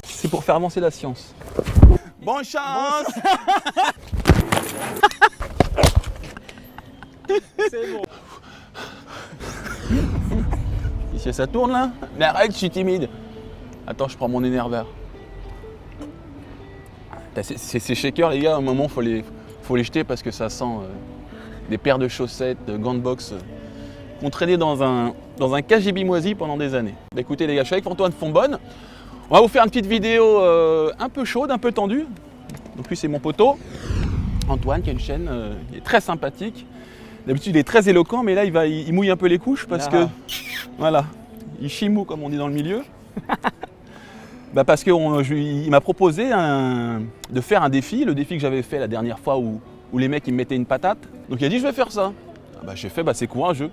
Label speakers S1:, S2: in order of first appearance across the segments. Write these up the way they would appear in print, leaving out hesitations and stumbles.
S1: C'est pour faire avancer la science. Bonne chance.
S2: C'est bon.
S1: Ici ça tourne là. Mais arrête, je suis timide. Attends, je prends mon énerveur. Ces shakers les gars, à un moment faut les jeter parce que ça sent des paires de chaussettes, de gants de boxe qu'on traînait dans un KGB moisi pendant des années. Bah, écoutez les gars, je suis avec Antoine Fonbonne. On va vous faire une petite vidéo un peu chaude, un peu tendue. Donc lui c'est mon poteau, Antoine qui a une chaîne, il est très sympathique. D'habitude il est très éloquent, mais là il mouille un peu les couches parce que voilà, il chimou comme on dit dans le milieu. Bah parce qu'il m'a proposé de faire un défi, le défi que j'avais fait la dernière fois où les mecs ils me mettaient une patate. Donc il a dit je vais faire ça. Bah, j'ai fait, c'est courageux.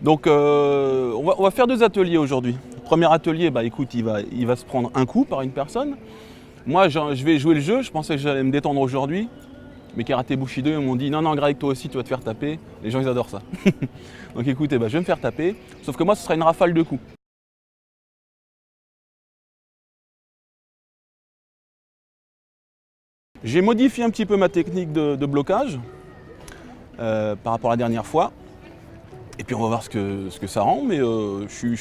S1: Donc on va faire 2 ateliers aujourd'hui. Premier atelier, bah écoute, il va se prendre un coup par une personne. Moi je vais jouer le jeu, je pensais que j'allais me détendre aujourd'hui. Mes karaté Bushido ils m'ont dit non Greg, toi aussi tu vas te faire taper. Les gens ils adorent ça. Donc écoutez, je vais me faire taper, sauf que moi ce sera une rafale de coups. J'ai modifié un petit peu ma technique de blocage par rapport à la dernière fois. Et puis on va voir ce que ça rend, mais je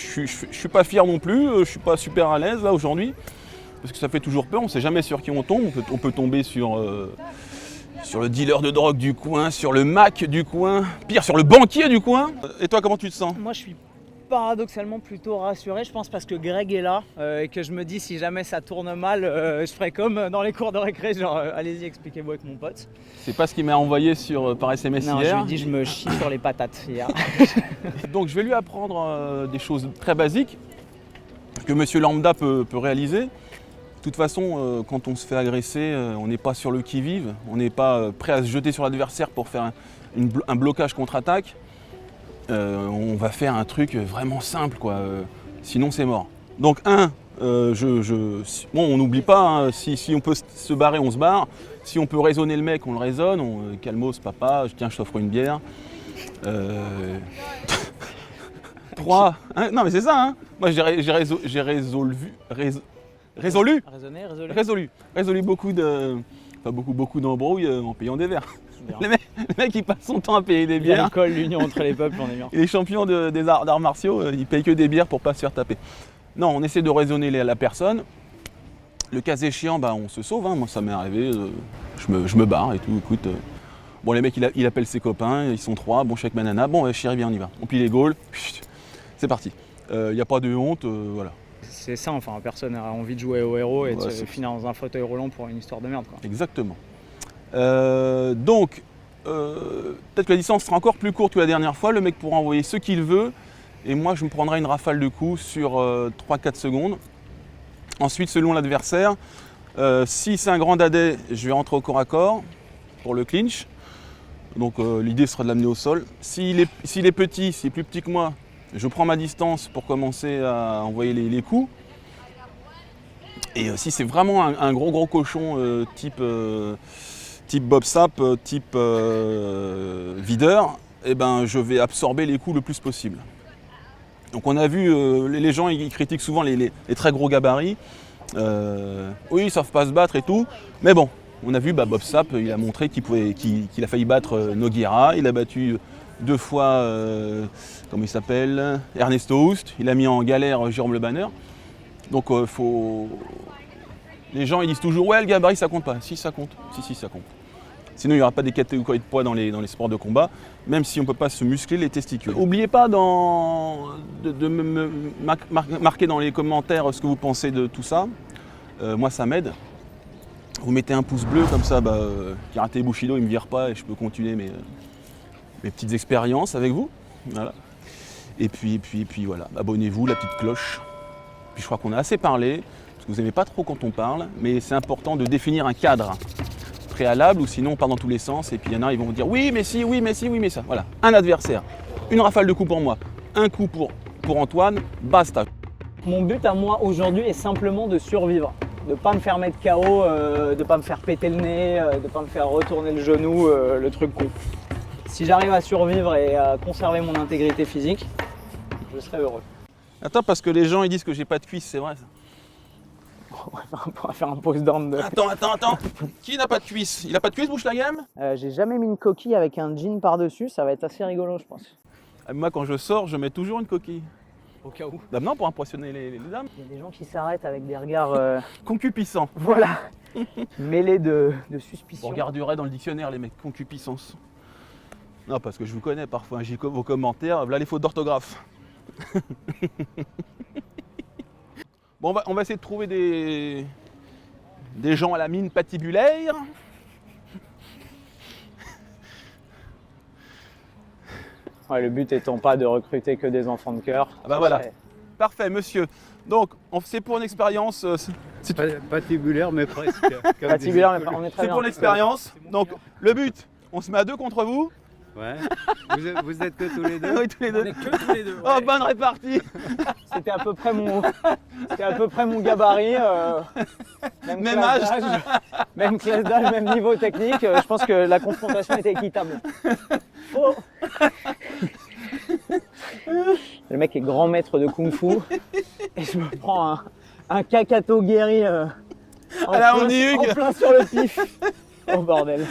S1: suis pas fier non plus, je suis pas super à l'aise là aujourd'hui, parce que ça fait toujours peur, on sait jamais sur qui on tombe, on peut tomber sur le dealer de drogue du coin, sur le Mac du coin, pire sur le banquier du coin. Et toi comment tu te sens?
S2: Moi je suis paradoxalement plutôt rassuré, je pense parce que Greg est là et que je me dis si jamais ça tourne mal, je ferai comme dans les cours de récré, genre allez-y expliquez-moi avec mon pote.
S1: C'est pas ce qu'il m'a envoyé par SMS
S2: non,
S1: hier.
S2: Je lui ai dit je me chie sur les patates hier.
S1: Donc je vais lui apprendre des choses très basiques que monsieur lambda peut réaliser. De toute façon, quand on se fait agresser, on n'est pas sur le qui-vive, on n'est pas prêt à se jeter sur l'adversaire pour faire un blocage contre-attaque. On va faire un truc vraiment simple, quoi. Sinon c'est mort. Donc on n'oublie pas, hein, si on peut se barrer, on se barre. Si on peut raisonner le mec, on le raisonne. Calmos, papa, tiens, je t'offre une bière. 3. Hein, non mais c'est ça, hein. Moi j'ai résolu beaucoup d'embrouilles en payant des verres. Le mec il passe son temps à payer des bières.
S2: L'alcool, l'union entre les peuples, on est bien.
S1: Et les champions des arts martiaux, ils payent que des bières pour pas se faire taper. Non, on essaie de raisonner la personne. Le cas échéant, on se sauve, hein. Moi ça m'est arrivé, je me barre et tout, écoute. Bon les mecs il appelle ses copains, ils sont 3, bon chèque banana, bon chérie viens on y va. On plie les gaules, c'est parti. Il n'y a pas de honte, voilà.
S2: C'est ça, enfin personne n'a envie de jouer au héros et de se finir dans un fauteuil roulant pour une histoire de merde, quoi.
S1: Exactement. Donc, peut-être que la distance sera encore plus courte que la dernière fois, le mec pourra envoyer ce qu'il veut, et moi je me prendrai une rafale de coups sur 3-4 secondes. Ensuite, selon l'adversaire, si c'est un grand dadais, je vais rentrer au corps à corps pour le clinch. Donc l'idée sera de l'amener au sol. S'il est petit, s'il est plus petit que moi, je prends ma distance pour commencer à envoyer les coups. Et si c'est vraiment un gros cochon type Bob Sapp, type videur, je vais absorber les coups le plus possible. Donc on a vu, les gens ils critiquent souvent les très gros gabarits. Oui, ils savent pas se battre et tout. Mais bon, on a vu Bob Sapp, il a montré qu'il a failli battre Nogueira. Il a battu 2 fois, comment il s'appelle, Ernesto Hoost. Il a mis en galère Jérôme Le Banner. Donc les gens ils disent toujours ouais le gabarit ça compte pas. Si ça compte, si ça compte. Sinon il n'y aura pas des catégories de poids dans les sports de combat, même si on ne peut pas se muscler les testicules. N'oubliez pas de me marquer dans les commentaires ce que vous pensez de tout ça. Moi ça m'aide. Vous mettez un pouce bleu comme ça, Karaté Bushido il ne me vire pas et je peux continuer mes petites expériences avec vous. Voilà. Et puis voilà, abonnez-vous, la petite cloche. Puis je crois qu'on a assez parlé, parce que vous n'aimez pas trop quand on parle, mais c'est important de définir un cadre préalable, ou sinon on part dans tous les sens, et puis il y en a, ils vont vous dire oui, mais si, oui, mais si, oui, mais ça. Voilà, un adversaire, une rafale de coups pour moi, un coup pour Antoine, basta.
S2: Mon but à moi aujourd'hui est simplement de survivre, de ne pas me faire mettre KO, de ne pas me faire péter le nez, de ne pas me faire retourner le genou, le truc con. Si j'arrive à survivre et à conserver mon intégrité physique, je serai heureux.
S1: Attends, parce que les gens ils disent que j'ai pas de cuisses, c'est vrai ça.
S2: On va faire un pose down de...
S1: Attends. Qui n'a pas de cuisse? Il a pas de cuisse, bouche la gamme?
S2: J'ai jamais mis une coquille avec un jean par-dessus, ça va être assez rigolo, je pense.
S1: Moi, quand je sors, je mets toujours une coquille.
S2: Au cas où.
S1: Bah non, pour impressionner les dames.
S2: Il y a des gens qui s'arrêtent avec des regards,
S1: Concupiscent.
S2: voilà, mêlés de suspicion.
S1: On regarderait dans le dictionnaire, les mecs, concupiscence. Non, parce que je vous connais, parfois, j'ai vos commentaires, voilà les fautes d'orthographe. Bon, on va essayer de trouver des gens à la mine patibulaire.
S2: Ouais, le but étant pas de recruter que des enfants de cœur.
S1: Ah bah voilà.
S2: Ouais.
S1: Parfait, monsieur. Donc, c'est pour une expérience. C'est
S3: Patibulaire, mais presque.
S2: Patibulaire, mais on est très bien.
S1: pour l'expérience. Donc, le but, on se met à 2 contre vous.
S3: Ouais. Vous êtes que tous les deux?
S1: Oui, tous les deux.
S2: On est que tous les deux.
S1: Oh, bonne répartie.
S2: C'était à peu près mon gabarit.
S1: Même
S2: classe
S1: âge.
S2: d'âge, même classe d'âge, même niveau technique. Je pense que la confrontation était équitable. Oh. Le mec est grand maître de kung-fu et je me prends un Kakato guéri en plein sur le pif. Oh bordel.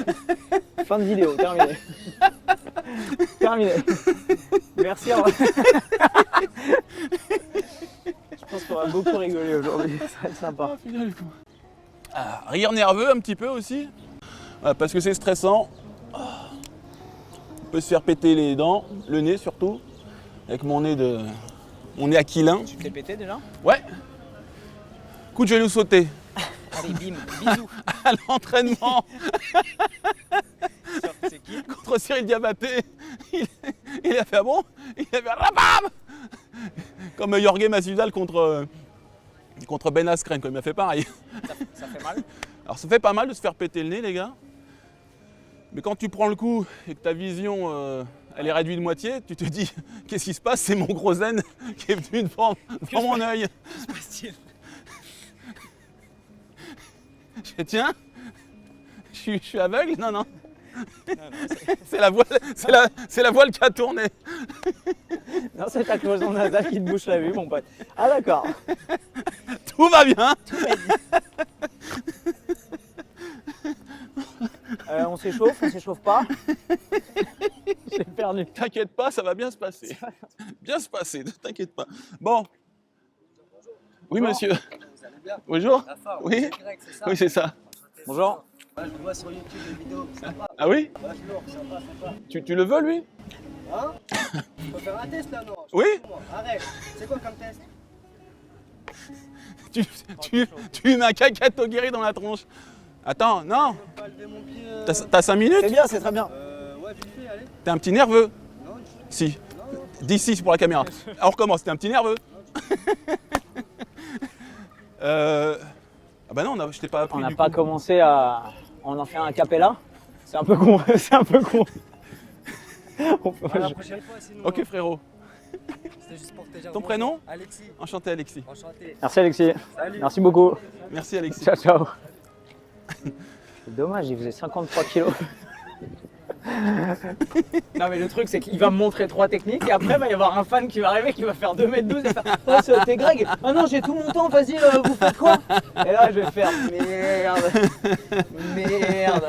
S2: Fin de vidéo, terminé. Terminé. Merci. Je pense qu'on va beaucoup rigoler aujourd'hui, ça va être sympa.
S1: Ah, rire nerveux un petit peu aussi. Voilà, parce que c'est stressant. On peut se faire péter les dents, le nez surtout. Avec mon nez aquilin.
S2: Tu te l'es pété déjà?
S1: Ouais. Coup de genou sauté.
S2: Allez, bim, bisous.
S1: À l'entraînement.
S2: C'est qui?
S1: Contre Cyril Diabaté. Il a fait ah bon. Il a fait rabam. Comme Jorge Masvidal contre Ben Askren, il m'a fait pareil.
S2: Ça fait mal?
S1: Alors ça fait pas mal de se faire péter le nez, les gars. Mais quand tu prends le coup et que ta vision elle est réduite de moitié, tu te dis qu'est-ce qui se passe? C'est mon gros zen qui est venu devant mon œil.
S2: Que se passe-t-il?
S1: Je fais tiens, je suis aveugle? Non. C'est la voile qui a tourné.
S2: Non, c'est ta cloison nasale qui te bouche la vue, mon pote. Ah d'accord.
S1: Tout va bien.
S2: On s'échauffe pas. J'ai perdu.
S1: T'inquiète pas, ça va bien se passer. Bien se passer, ne t'inquiète pas. Bon. Oui, monsieur.
S4: Vous allez bien?
S1: Bonjour.
S4: La forme,
S1: Oui.
S4: c'est grec, c'est ça?
S1: Oui, c'est ça.
S2: Bonjour.
S4: Ouais, je vous vois sur YouTube des vidéos, sympa.
S1: Ah oui?
S4: Ouais, lourd, sympa.
S1: Tu le veux, lui?
S4: Hein? On peut faire un test là, non?
S1: Oui.
S4: Arrête. C'est quoi comme test?
S1: Tu lui mets un Kakato guéri dans la tronche. Attends, non.
S4: Je peux pas lever mon pied.
S1: T'as 5 minutes?
S2: C'est bien, c'est très bien.
S4: Ouais, vite fait, allez.
S1: T'es un petit nerveux?
S4: Non,
S1: Si. D'ici pour la caméra. Alors, on recommence, t'es un petit nerveux. Ah bah non, je t'ai pas appris.
S2: On n'a
S1: du
S2: pas
S1: coup.
S2: commencé à en faire un capella. C'est un peu con. C'est un peu con.
S4: à la prochaine fois, sinon.
S1: Ok, frérot.
S4: C'était juste pour te dire.
S1: Ton
S4: bonjour.
S1: prénom?
S4: Alexis.
S1: Enchanté, Alexis.
S4: Enchanté.
S2: Merci Alexis.
S4: Salut.
S2: Merci beaucoup.
S1: Merci, Alexis.
S2: Ciao, ciao. C'est dommage, il faisait 53 kilos. Non mais le truc c'est qu'il va me montrer 3 techniques et après il va y avoir un fan qui va arriver qui va faire 2m12 et faire oh t'es Greg. Ah non j'ai tout mon temps, vas-y vous faites quoi? Et là je vais faire merde.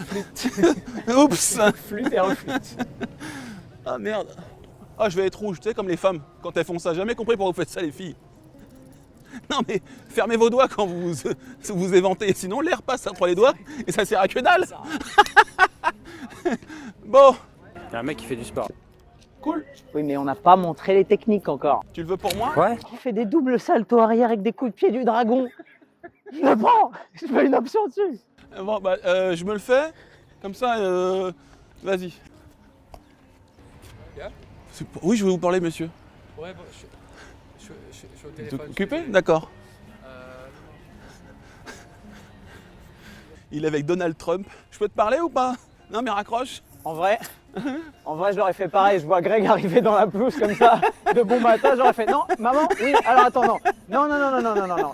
S2: Flûte.
S1: Oups.
S2: Flûte et reflûte.
S1: Ah merde. Ah, je vais être rouge, tu sais, comme les femmes, quand elles font ça. Jamais compris pourquoi vous faites ça, les filles. Non mais fermez vos doigts quand vous éventez, sinon l'air passe entre les doigts et ça sert à que dalle. Bon,
S3: Il y a un mec qui fait du sport.
S1: cool.
S2: Oui mais on n'a pas montré les techniques encore.
S1: Tu le veux pour moi?
S3: Ouais.
S2: Tu fais des doubles saltos arrière avec des coups de pied du dragon. Je le prends. Je fais une option dessus.
S1: Bon, bah, je me le fais, comme ça, vas-y. Oui, je vais vous parler, monsieur.
S5: Ouais, bon, je suis au
S1: T'es
S5: téléphone.
S1: occupé? D'accord. Il est avec Donald Trump. Je peux te parler ou pas? Non, mais raccroche.
S2: En vrai, je leur ai fait pareil. Je vois Greg arriver dans la pelouse comme ça, de bon matin. J'aurais fait non, maman, oui, alors attends, non.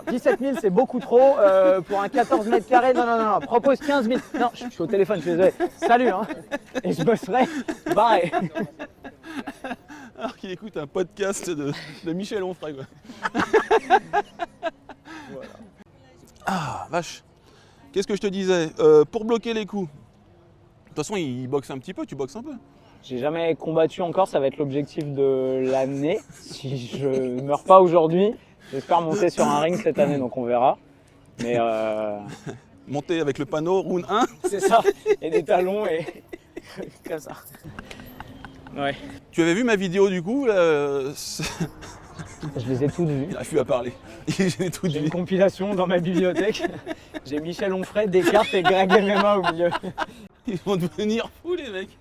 S2: 17 000, c'est beaucoup trop pour un 14 mètres carrés. Non. Propose 15 000. Non, je suis au téléphone, je suis désolé. Salut, hein. Et je me serais barré.
S1: Alors qu'il écoute un podcast de Michel Onfray, quoi.
S2: Voilà.
S1: vache. Qu'est-ce que je te disais? Pour bloquer les coups. De toute façon, il boxe un petit peu, tu boxes un peu.
S2: J'ai jamais combattu encore, ça va être l'objectif de l'année. Si je meurs pas aujourd'hui, j'espère monter sur un ring cette année, donc on verra. Mais
S1: Monter avec le panneau, round 1.
S2: c'est ça, et des talons et comme ça. Ouais.
S1: Tu avais vu ma vidéo du coup
S2: Je les ai toutes vues.
S1: Il a pu à parler. J'ai tout
S2: J'ai
S1: dit.
S2: une compilation dans ma bibliothèque. J'ai Michel Onfray, Descartes et Greg MMA au milieu.
S1: Ils vont devenir fous les mecs.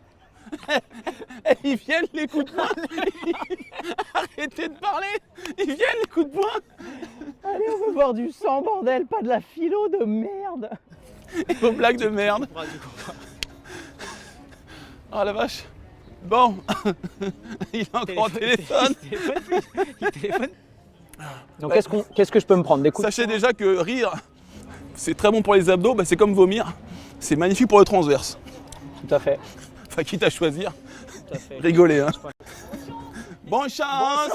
S1: Ils viennent les coups de poing. Arrêtez de parler. Ils viennent les coups de poing.
S2: Allez, on veut voir du sang, bordel, pas de la philo de merde.
S1: Et vos blagues de merde. Ah la vache. Bon. Il a encore un téléphone.
S2: Donc qu'est-ce que je peux me prendre? Des coups de
S1: Sachez déjà que rire, c'est très bon pour les abdos, bah, c'est comme vomir. C'est magnifique pour le transverse.
S2: Tout à fait.
S1: Enfin, quitte à choisir,
S2: Tout à fait.
S1: rigoler. Hein. Bonne chance.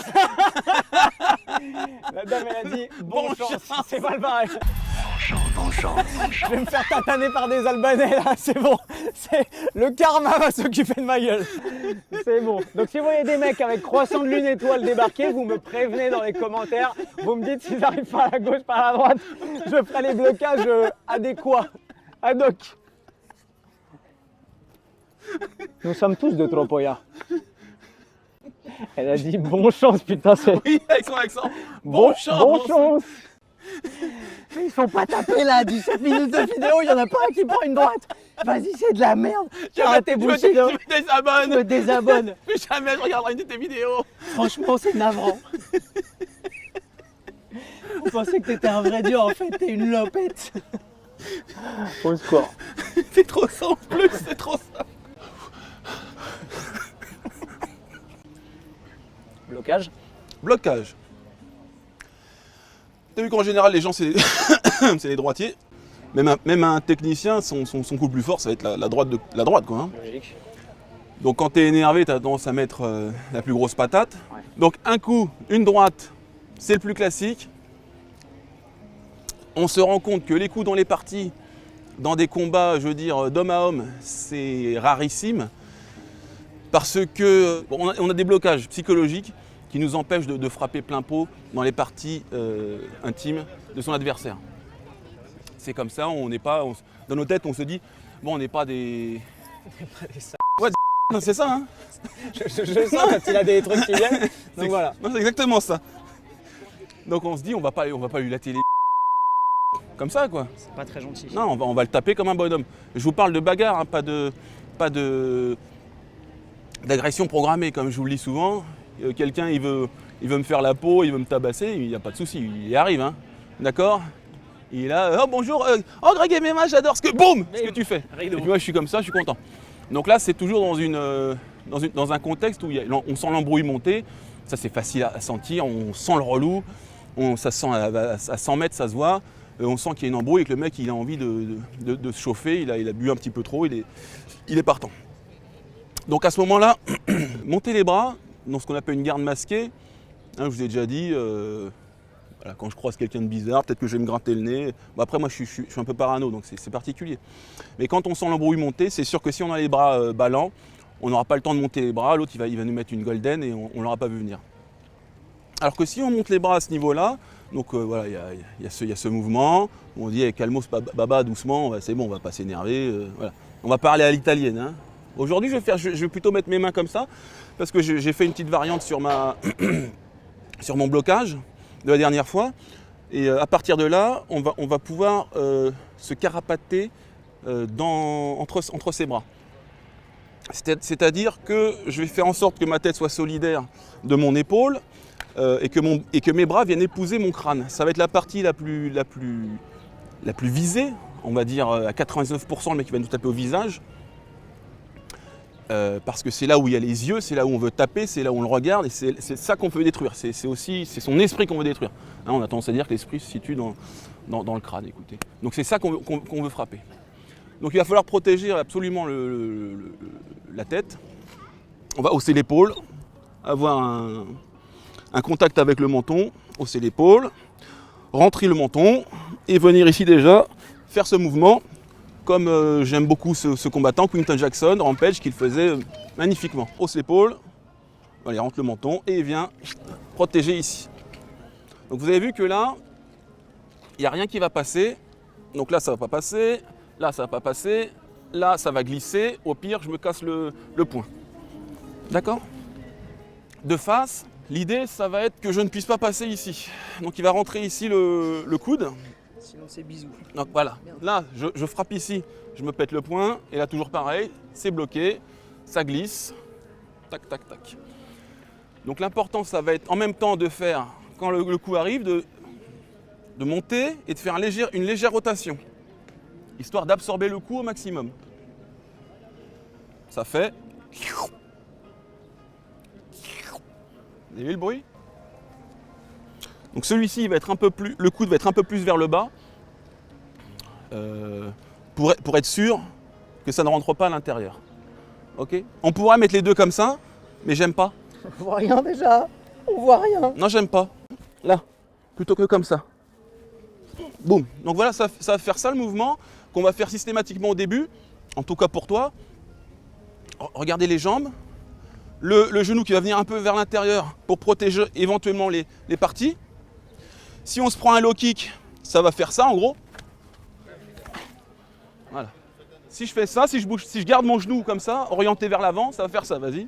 S2: La dame elle a dit bon
S1: Bonne
S2: chance.
S1: chance.
S2: C'est pas le pareil. Je vais me faire tataner par des Albanais là, c'est bon. Le karma va s'occuper de ma gueule. C'est bon. Donc si vous voyez des mecs avec croissant de lune étoile débarquer, vous me prévenez dans les commentaires. Vous me dites s'ils arrivent par la gauche, par la droite. Je ferai les blocages adéquats, ad hoc. Nous sommes tous de Tropoya. Elle a dit bon chance, putain, c'est
S1: Oui, avec son accent.
S2: bon
S1: chance.
S2: Bon chance. Mais ils sont pas tapés là, 17 minutes de vidéo, il y en a pas un qui prend une droite. Vas-y, c'est de la merde. Arrête tes
S1: Je
S2: bullshit.
S1: me désabonne.
S2: Je me désabonne.
S1: Plus jamais je regarderai une de tes vidéos.
S2: Franchement, c'est navrant. On pensait que t'étais un vrai dur, en fait, t'es une lopette. Au secours.
S1: C'est trop ça en plus, c'est trop ça.
S2: Blocage.
S1: Blocage. T'as vu qu'en général, les gens, c'est c'est les droitiers. Même un technicien, son coup le plus fort, ça va être la droite, quoi. Hein.
S2: Logique.
S1: Donc quand t'es énervé, t'as tendance à mettre la plus grosse patate.
S2: Ouais.
S1: Donc un coup, une droite, c'est le plus classique. On se rend compte que les coups dans les parties, dans des combats, je veux dire, d'homme à homme, c'est rarissime. Parce que bon, on a des blocages psychologiques qui nous empêchent de frapper plein pot dans les parties intimes de son adversaire. C'est comme ça, on n'est pas. Dans nos têtes, on se dit, bon, on n'est pas des. Ouais, non, c'est ça, hein.
S2: Je sens quand il a des trucs qui viennent. Donc voilà.
S1: Non, c'est exactement ça. Donc on se dit, on va pas lui latter les comme ça, quoi.
S2: C'est pas très gentil.
S1: Non, on va le taper comme un bonhomme. Je vous parle de bagarre, hein, pas d'agression programmée, comme je vous le dis souvent. Quelqu'un, il veut me faire la peau, il veut me tabasser, il n'y a pas de souci, il y arrive, hein. D'accord? Il est là, oh bonjour, oh Greg MMA, j'adore ce que, boum, ce que tu fais. Et puis moi, je suis comme ça, je suis content. Donc là, c'est toujours dans un contexte où on sent l'embrouille monter. Ça, c'est facile à sentir, on sent le relou, ça sent à 100 mètres, ça se voit. On sent qu'il y a une embrouille et que le mec, il a envie de se chauffer, il a bu un petit peu trop, il est partant. Donc à ce moment-là, monter les bras, dans ce qu'on appelle une garde masquée. Hein, je vous ai déjà dit, voilà, quand je croise quelqu'un de bizarre, peut-être que je vais me gratter le nez. Bon, après, moi, je suis un peu parano, donc c'est particulier. Mais quand on sent l'embrouille monter, c'est sûr que si on a les bras ballants, on n'aura pas le temps de monter les bras. L'autre, il va nous mettre une golden et on ne l'aura pas vu venir. Alors que si on monte les bras à ce niveau-là, donc voilà, il y a ce mouvement. On dit, calmos, baba, doucement, c'est bon, on va pas s'énerver. Voilà. On va parler à l'italienne. Hein. Aujourd'hui, je vais plutôt mettre mes mains comme ça, parce que j'ai fait une petite variante sur sur mon blocage de la dernière fois. Et à partir de là, on va pouvoir se carapater entre ses bras. C'est-à-dire que je vais faire en sorte que ma tête soit solidaire de mon épaule et que mes bras viennent épouser mon crâne. Ça va être la partie la plus visée, on va dire à 99%, le mec qui va nous taper au visage. Parce que c'est là où il y a les yeux, c'est là où on veut taper, c'est là où on le regarde, et c'est ça qu'on veut détruire. C'est son esprit qu'on veut détruire. Hein, on a tendance à dire que l'esprit se situe dans le crâne, écoutez. Donc c'est ça qu'on veut frapper. Donc il va falloir protéger absolument la tête. On va hausser l'épaule, avoir un contact avec le menton, hausser l'épaule, rentrer le menton et venir ici déjà faire ce mouvement comme j'aime beaucoup ce combattant, Quinton Jackson, Rampage, qui le faisait magnifiquement. Hausse l'épaule, allez, rentre le menton et vient protéger ici. Donc vous avez vu que là, il n'y a rien qui va passer. Donc là, ça ne va pas passer, là, ça ne va pas passer, là, ça va glisser. Au pire, je me casse le poing. D'accord? De face, l'idée, ça va être que je ne puisse pas passer ici. Donc il va rentrer ici le coude.
S4: Sinon c'est bisous.
S1: Donc voilà, là je frappe ici, je me pète le poing, et là toujours pareil, c'est bloqué, ça glisse, tac tac tac. Donc l'important ça va être en même temps de faire, quand le coup arrive, de monter et de faire une légère rotation, histoire d'absorber le coup au maximum. Ça fait... Vous avez vu le bruit? Donc celui-ci, il va être un peu plus, le coude va être un peu plus vers le bas pour être sûr que ça ne rentre pas à l'intérieur. Ok? On pourrait mettre les deux comme ça, mais j'aime pas.
S2: On voit rien déjà. On voit rien.
S1: Non, j'aime pas. Là, plutôt que comme ça. Boum. Donc voilà, ça va faire ça le mouvement qu'on va faire systématiquement au début. En tout cas pour toi. Regardez les jambes. Le genou qui va venir un peu vers l'intérieur pour protéger éventuellement les parties. Si on se prend un low kick, ça va faire ça en gros. Voilà. Si je fais ça, si je garde mon genou comme ça, orienté vers l'avant, ça va faire ça, vas-y.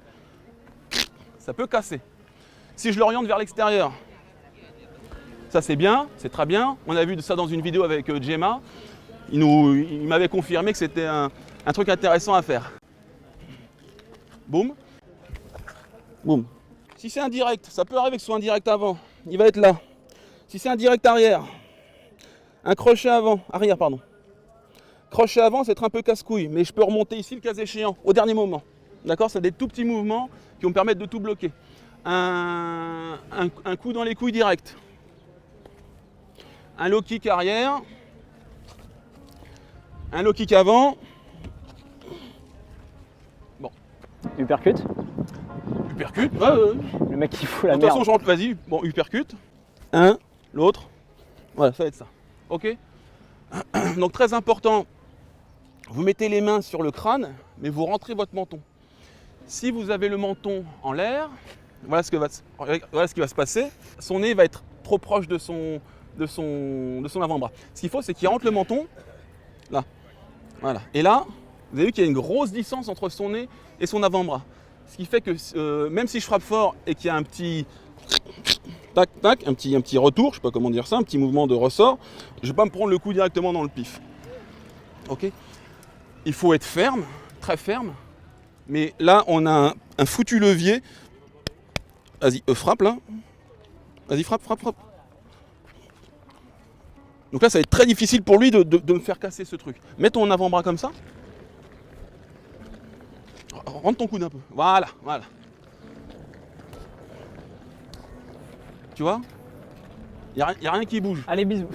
S1: Ça peut casser. Si je l'oriente vers l'extérieur, ça c'est bien, c'est très bien. On a vu ça dans une vidéo avec Gemma. Il m'avait confirmé que c'était un truc intéressant à faire. Boum. Boum. Si c'est un direct, ça peut arriver que ce soit un direct avant. Il va être là. Si c'est un direct arrière, un crochet avant, arrière pardon. Crochet avant, c'est être un peu casse-couille, mais je peux remonter ici le cas échéant, au dernier moment. D'accord? C'est des tout petits mouvements qui vont me permettre de tout bloquer. Un coup dans les couilles direct. Un low kick arrière. Un low kick avant. Bon.
S2: Uppercut.
S1: Uppercut.
S2: Le mec il fout la
S1: De toute
S2: merde.
S1: façon, je rentre, vas-y. Bon, uppercut. Un, l'autre. Voilà, ça va être ça. Ok? Donc très important, vous mettez les mains sur le crâne, mais vous rentrez votre menton. Si vous avez le menton en l'air, voilà ce qui va se passer. Son nez va être trop proche de son avant-bras. Ce qu'il faut, c'est qu'il rentre le menton, là. Voilà. Et là, vous avez vu qu'il y a une grosse distance entre son nez et son avant-bras. Ce qui fait que même si je frappe fort et qu'il y a un petit tac tac, un petit retour, je sais pas comment dire ça, un petit mouvement de ressort, je vais pas me prendre le coup directement dans le pif. Ok? Il faut être ferme, très ferme, mais là on a un foutu levier. Vas-y, frappe là. Vas-y, frappe. Donc là ça va être très difficile pour lui de me faire casser ce truc. Mets ton avant-bras comme ça. Rentre ton coude un peu. Voilà. Tu vois? Il n'y a rien qui bouge.
S2: Allez, bisous.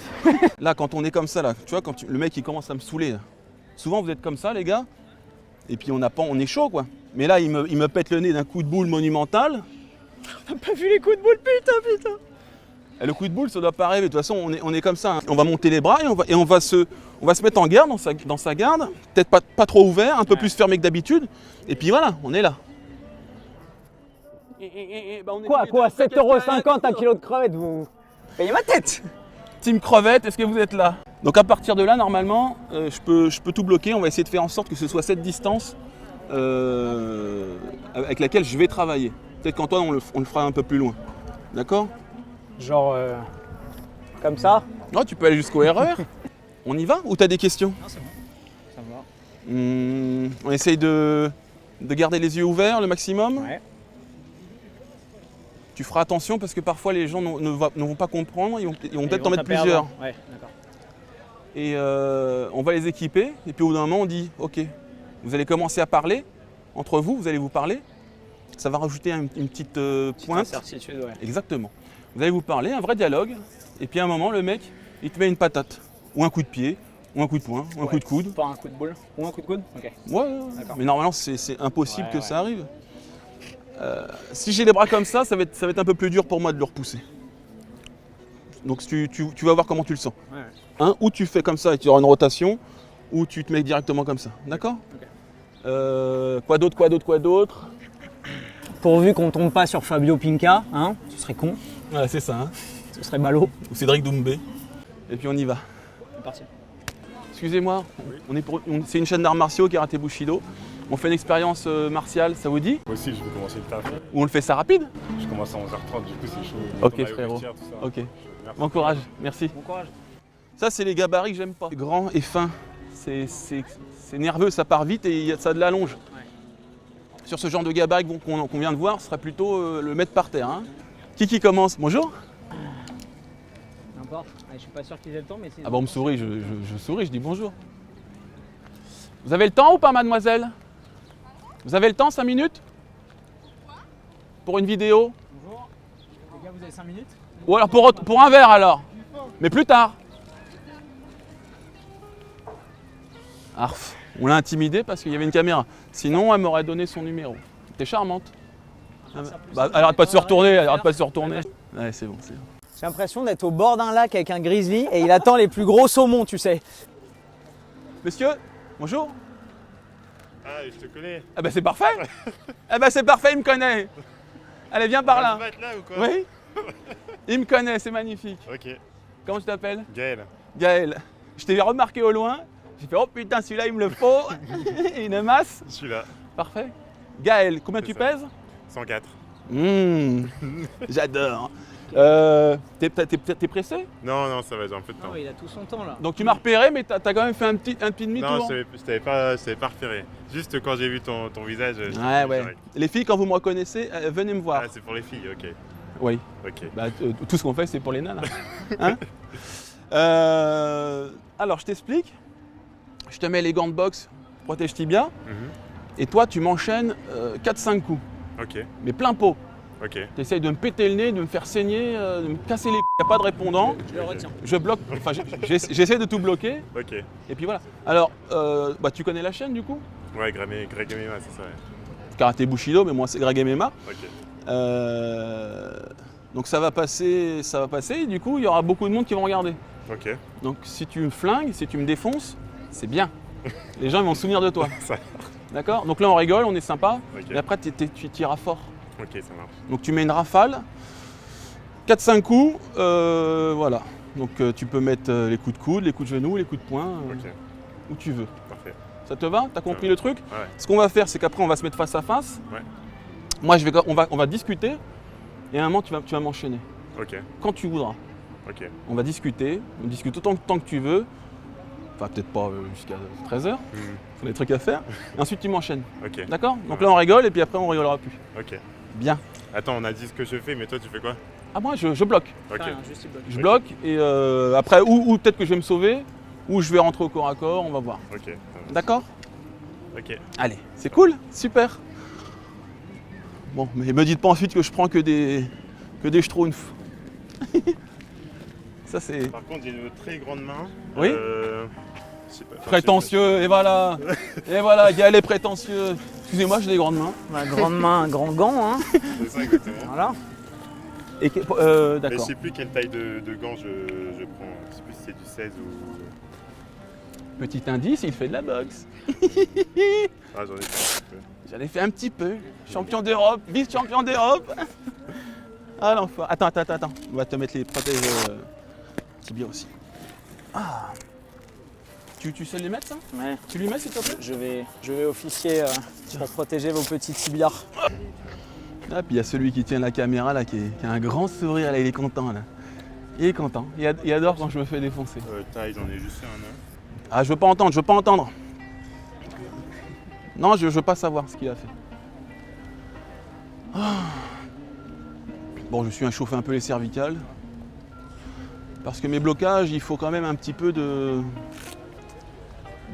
S1: Là, quand on est comme ça, là, tu vois, le mec il commence à me saouler. Là. Souvent, vous êtes comme ça, les gars, et puis on est chaud, quoi. Mais là, il me pète le nez d'un coup de boule monumental.
S2: T'as pas vu les coups de boule, putain.
S1: Et le coup de boule, ça doit pas arriver. De toute façon, on est comme ça. Hein. On va monter les bras et on va se mettre en garde dans sa garde. Peut-être pas trop ouvert, un peu plus fermé que d'habitude. Et puis voilà, on est là.
S2: Quoi 7,50€ un kilo de crevettes, vous payez ma tête.
S1: Team crevette, est-ce que vous êtes là? Donc à partir de là, normalement, je peux tout bloquer. On va essayer de faire en sorte que ce soit cette distance avec laquelle je vais travailler. Peut-être qu'Antoine, on le fera un peu plus loin. D'accord?
S2: Genre comme ça.
S1: Oh, tu peux aller jusqu'au RER. On y va ou t'as des questions?
S4: Non, c'est bon. Ça va.
S1: On essaye de garder les yeux ouverts le maximum.
S2: Ouais.
S1: Tu feras attention parce que parfois les gens ne vont pas comprendre, ils vont peut-être t'en mettre plusieurs.
S2: Ouais, d'accord.
S1: Et on va les équiper et puis au bout d'un moment on dit ok, vous allez commencer à parler entre vous, vous allez vous parler. Ça va rajouter une petite pointe.
S2: Certitude, ouais.
S1: Exactement. Vous allez vous parler, un vrai dialogue. Et puis à un moment le mec il te met une patate ou un coup de pied ou un coup de poing ou un coup de coude.
S2: Pas un coup de boule ou un coup de coude. Ok.
S1: Ouais,
S2: D'accord.
S1: mais normalement c'est impossible
S2: Ouais,
S1: que
S2: ouais.
S1: ça arrive. Si j'ai les bras comme ça va être un peu plus dur pour moi de le repousser. Donc tu vas voir comment tu le sens.
S2: Ouais.
S1: Hein, ou tu fais comme ça et tu auras une rotation, ou tu te mets directement comme ça. D'accord?
S2: Ok.
S1: Quoi d'autre?
S2: Pourvu qu'on tombe pas sur Fabio Pinca, hein, ce serait con,
S1: Voilà, c'est ça. Hein.
S2: ce serait ballot.
S1: Ou Cédric Doumbé. Et puis on y va.
S2: C'est parti.
S1: Excusez-moi, c'est une chaîne d'arts martiaux, Karaté Bushido. On fait une expérience martiale, ça vous dit?
S6: Moi aussi, je vais commencer le taf.
S1: Ou on le fait ça rapide?
S6: Je commence à 11h30, du coup, c'est chaud.
S1: Ok,
S6: Le maillot
S1: frérot.
S6: vestiaire, tout ça.
S1: Ok.
S6: Merci.
S1: Bon courage, merci.
S2: Bon courage.
S1: Ça, c'est les gabarits que j'aime pas. Grand et fin. C'est nerveux, ça part vite et ça a de la longe.
S2: Ouais.
S1: Sur ce genre de gabarit qu'on vient de voir, ce serait plutôt le mettre par terre. Hein. Qui commence? Bonjour.
S2: N'importe. Je suis pas sûr qu'ils aient le temps, mais c'est.
S1: Ah bon, on me sourit, je souris, je dis bonjour. Vous avez le temps ou pas, mademoiselle? Vous avez le temps, 5 minutes? Pour une vidéo?
S2: Bonjour. Les gars, vous avez 5 minutes?
S1: Ou alors pour un verre alors? Mais plus tard. Arf, on l'a intimidée parce qu'il y avait une caméra. Sinon, elle m'aurait donné son numéro. T'es charmante. Bah, elle arrête pas de se retourner, elle arrête pas de se retourner. Ouais, c'est bon, c'est bon.
S2: J'ai l'impression d'être au bord d'un lac avec un grizzly et il attend les plus gros saumons, tu sais.
S1: Monsieur, bonjour.
S6: Ah, je te connais.
S1: Ah bah c'est parfait. Ah bah c'est parfait, il me connaît. Allez, viens par là.
S6: Tu vas être là ou quoi?
S1: Oui. Il me connaît, c'est magnifique.
S6: Ok.
S1: Comment tu t'appelles?
S6: Gaël.
S1: Gaël. Je t'ai remarqué au loin. J'ai fait oh putain, celui-là il me le faut. Une masse.
S6: Je suis là.
S1: Parfait. Gaël, combien
S6: C'est
S1: tu
S6: ça.
S1: pèses?
S6: 104.
S1: J'adore. T'es pressé?
S6: Non, non, ça va, j'ai un peu de temps.
S2: Non, il a tout son temps là.
S1: Donc tu m'as repéré, mais t'as quand même fait un petit demi-tour.
S6: Non, je t'avais pas repéré. Juste quand j'ai vu ton visage.
S1: Ouais, ouais. Les filles, quand vous me reconnaissez, venez me voir.
S6: Ah, c'est pour les filles, ok.
S1: Oui.
S6: Ok.
S1: Bah, tout ce qu'on fait, c'est pour les nanas. Hein alors, je t'explique. Je te mets les gants de boxe, protège tibia,
S6: Mhm.
S1: et toi, tu m'enchaînes 4-5 coups,
S6: Ok,
S1: mais plein pot.
S6: ok.
S1: Tu essayes de me péter le nez, de me faire saigner, de me casser les il n'y a pas de répondant.
S2: Je le retiens.
S1: Je bloque, enfin, j'essaie de tout bloquer,
S6: Ok.
S1: et puis voilà. Alors, bah, tu connais la chaîne du coup?
S6: Ouais, Greg MMA, c'est ça, ouais.
S1: Karaté Bushido, mais moi, c'est Greg MMA.
S6: Ok.
S1: Donc ça va passer, et du coup, il y aura beaucoup de monde qui vont regarder.
S6: Ok.
S1: Donc si tu me flingues, si tu me défonces, c'est bien. Les gens ils vont se souvenir de toi.
S6: Ça.
S1: D'accord? Donc là on rigole, on est sympa.
S6: Ok.
S1: Et après tu tireras fort.
S6: Ok, ça marche.
S1: Donc tu mets une rafale, 4-5 coups, voilà. Donc tu peux mettre les coups de coude, les coups de genoux, les coups de poing,
S6: Ok,
S1: où tu veux.
S6: parfait.
S1: Ça te va? T'as compris
S6: va.
S1: le truc?
S6: Ouais.
S1: Ce qu'on va faire, c'est qu'après on va se mettre face à face.
S6: Ouais.
S1: Moi on va discuter et à un moment tu vas m'enchaîner.
S6: Ok,
S1: Quand tu voudras.
S6: ok.
S1: On va discuter, on discute autant de temps que tu veux. Enfin peut-être pas jusqu'à 13h,
S6: Mhm.
S1: on a des trucs à faire. Et ensuite tu m'enchaînes.
S6: Ok,
S1: D'accord? Donc là on rigole et puis après on rigolera plus.
S6: ok.
S1: Bien.
S6: Attends, on a dit ce que je fais, mais toi tu fais quoi?
S1: Ah moi je bloque.
S6: Ok,
S2: Rien, juste il bloque.
S1: Je
S6: Ok.
S1: bloque et après ou peut-être que je vais me sauver ou je vais rentrer au corps à corps, on va voir.
S6: ok. Ça marche.
S1: D'accord?
S6: Ok.
S1: Allez, c'est cool, super. Bon, mais me dites pas ensuite que je prends que des schtroumpfs. Ça c'est
S6: Par contre, j'ai une très grande main.
S1: Oui.
S6: Je sais pas.
S1: prétentieux et voilà. Et voilà, Gaël est prétentieux. Excusez-moi, j'ai des grandes mains.
S2: Ma grande main, un grand gant, hein.
S6: C'est ça exactement.
S2: Voilà.
S1: Et
S6: Mais je
S1: d'accord.
S6: sais plus quelle taille de gants je prends. Je sais plus si c'est du 16 ou.
S1: Petit indice, il fait de la boxe.
S6: Ah, j'en ai fait un petit peu.
S1: J'en ai fait un petit peu. Champion d'Europe, vice-champion d'Europe. Ah l'enfoiré. Attends. On va te mettre les protèges tibia aussi. Ah. Tu sais les mettre ça?
S2: Ouais.
S1: Tu lui mets s'il te plaît?
S2: Je vais officier pour protéger vos petits tibias.
S1: Ah, puis il y a celui qui tient la caméra là qui a un grand sourire là, il est content là. Il est content. Il adore quand je me fais défoncer.
S6: Taille, j'en ai juste un. Hein.
S1: Ah je veux pas entendre. Non, je veux pas savoir ce qu'il a fait. Ah. Bon, je suis chauffé un peu les cervicales. Parce que mes blocages, il faut quand même un petit peu de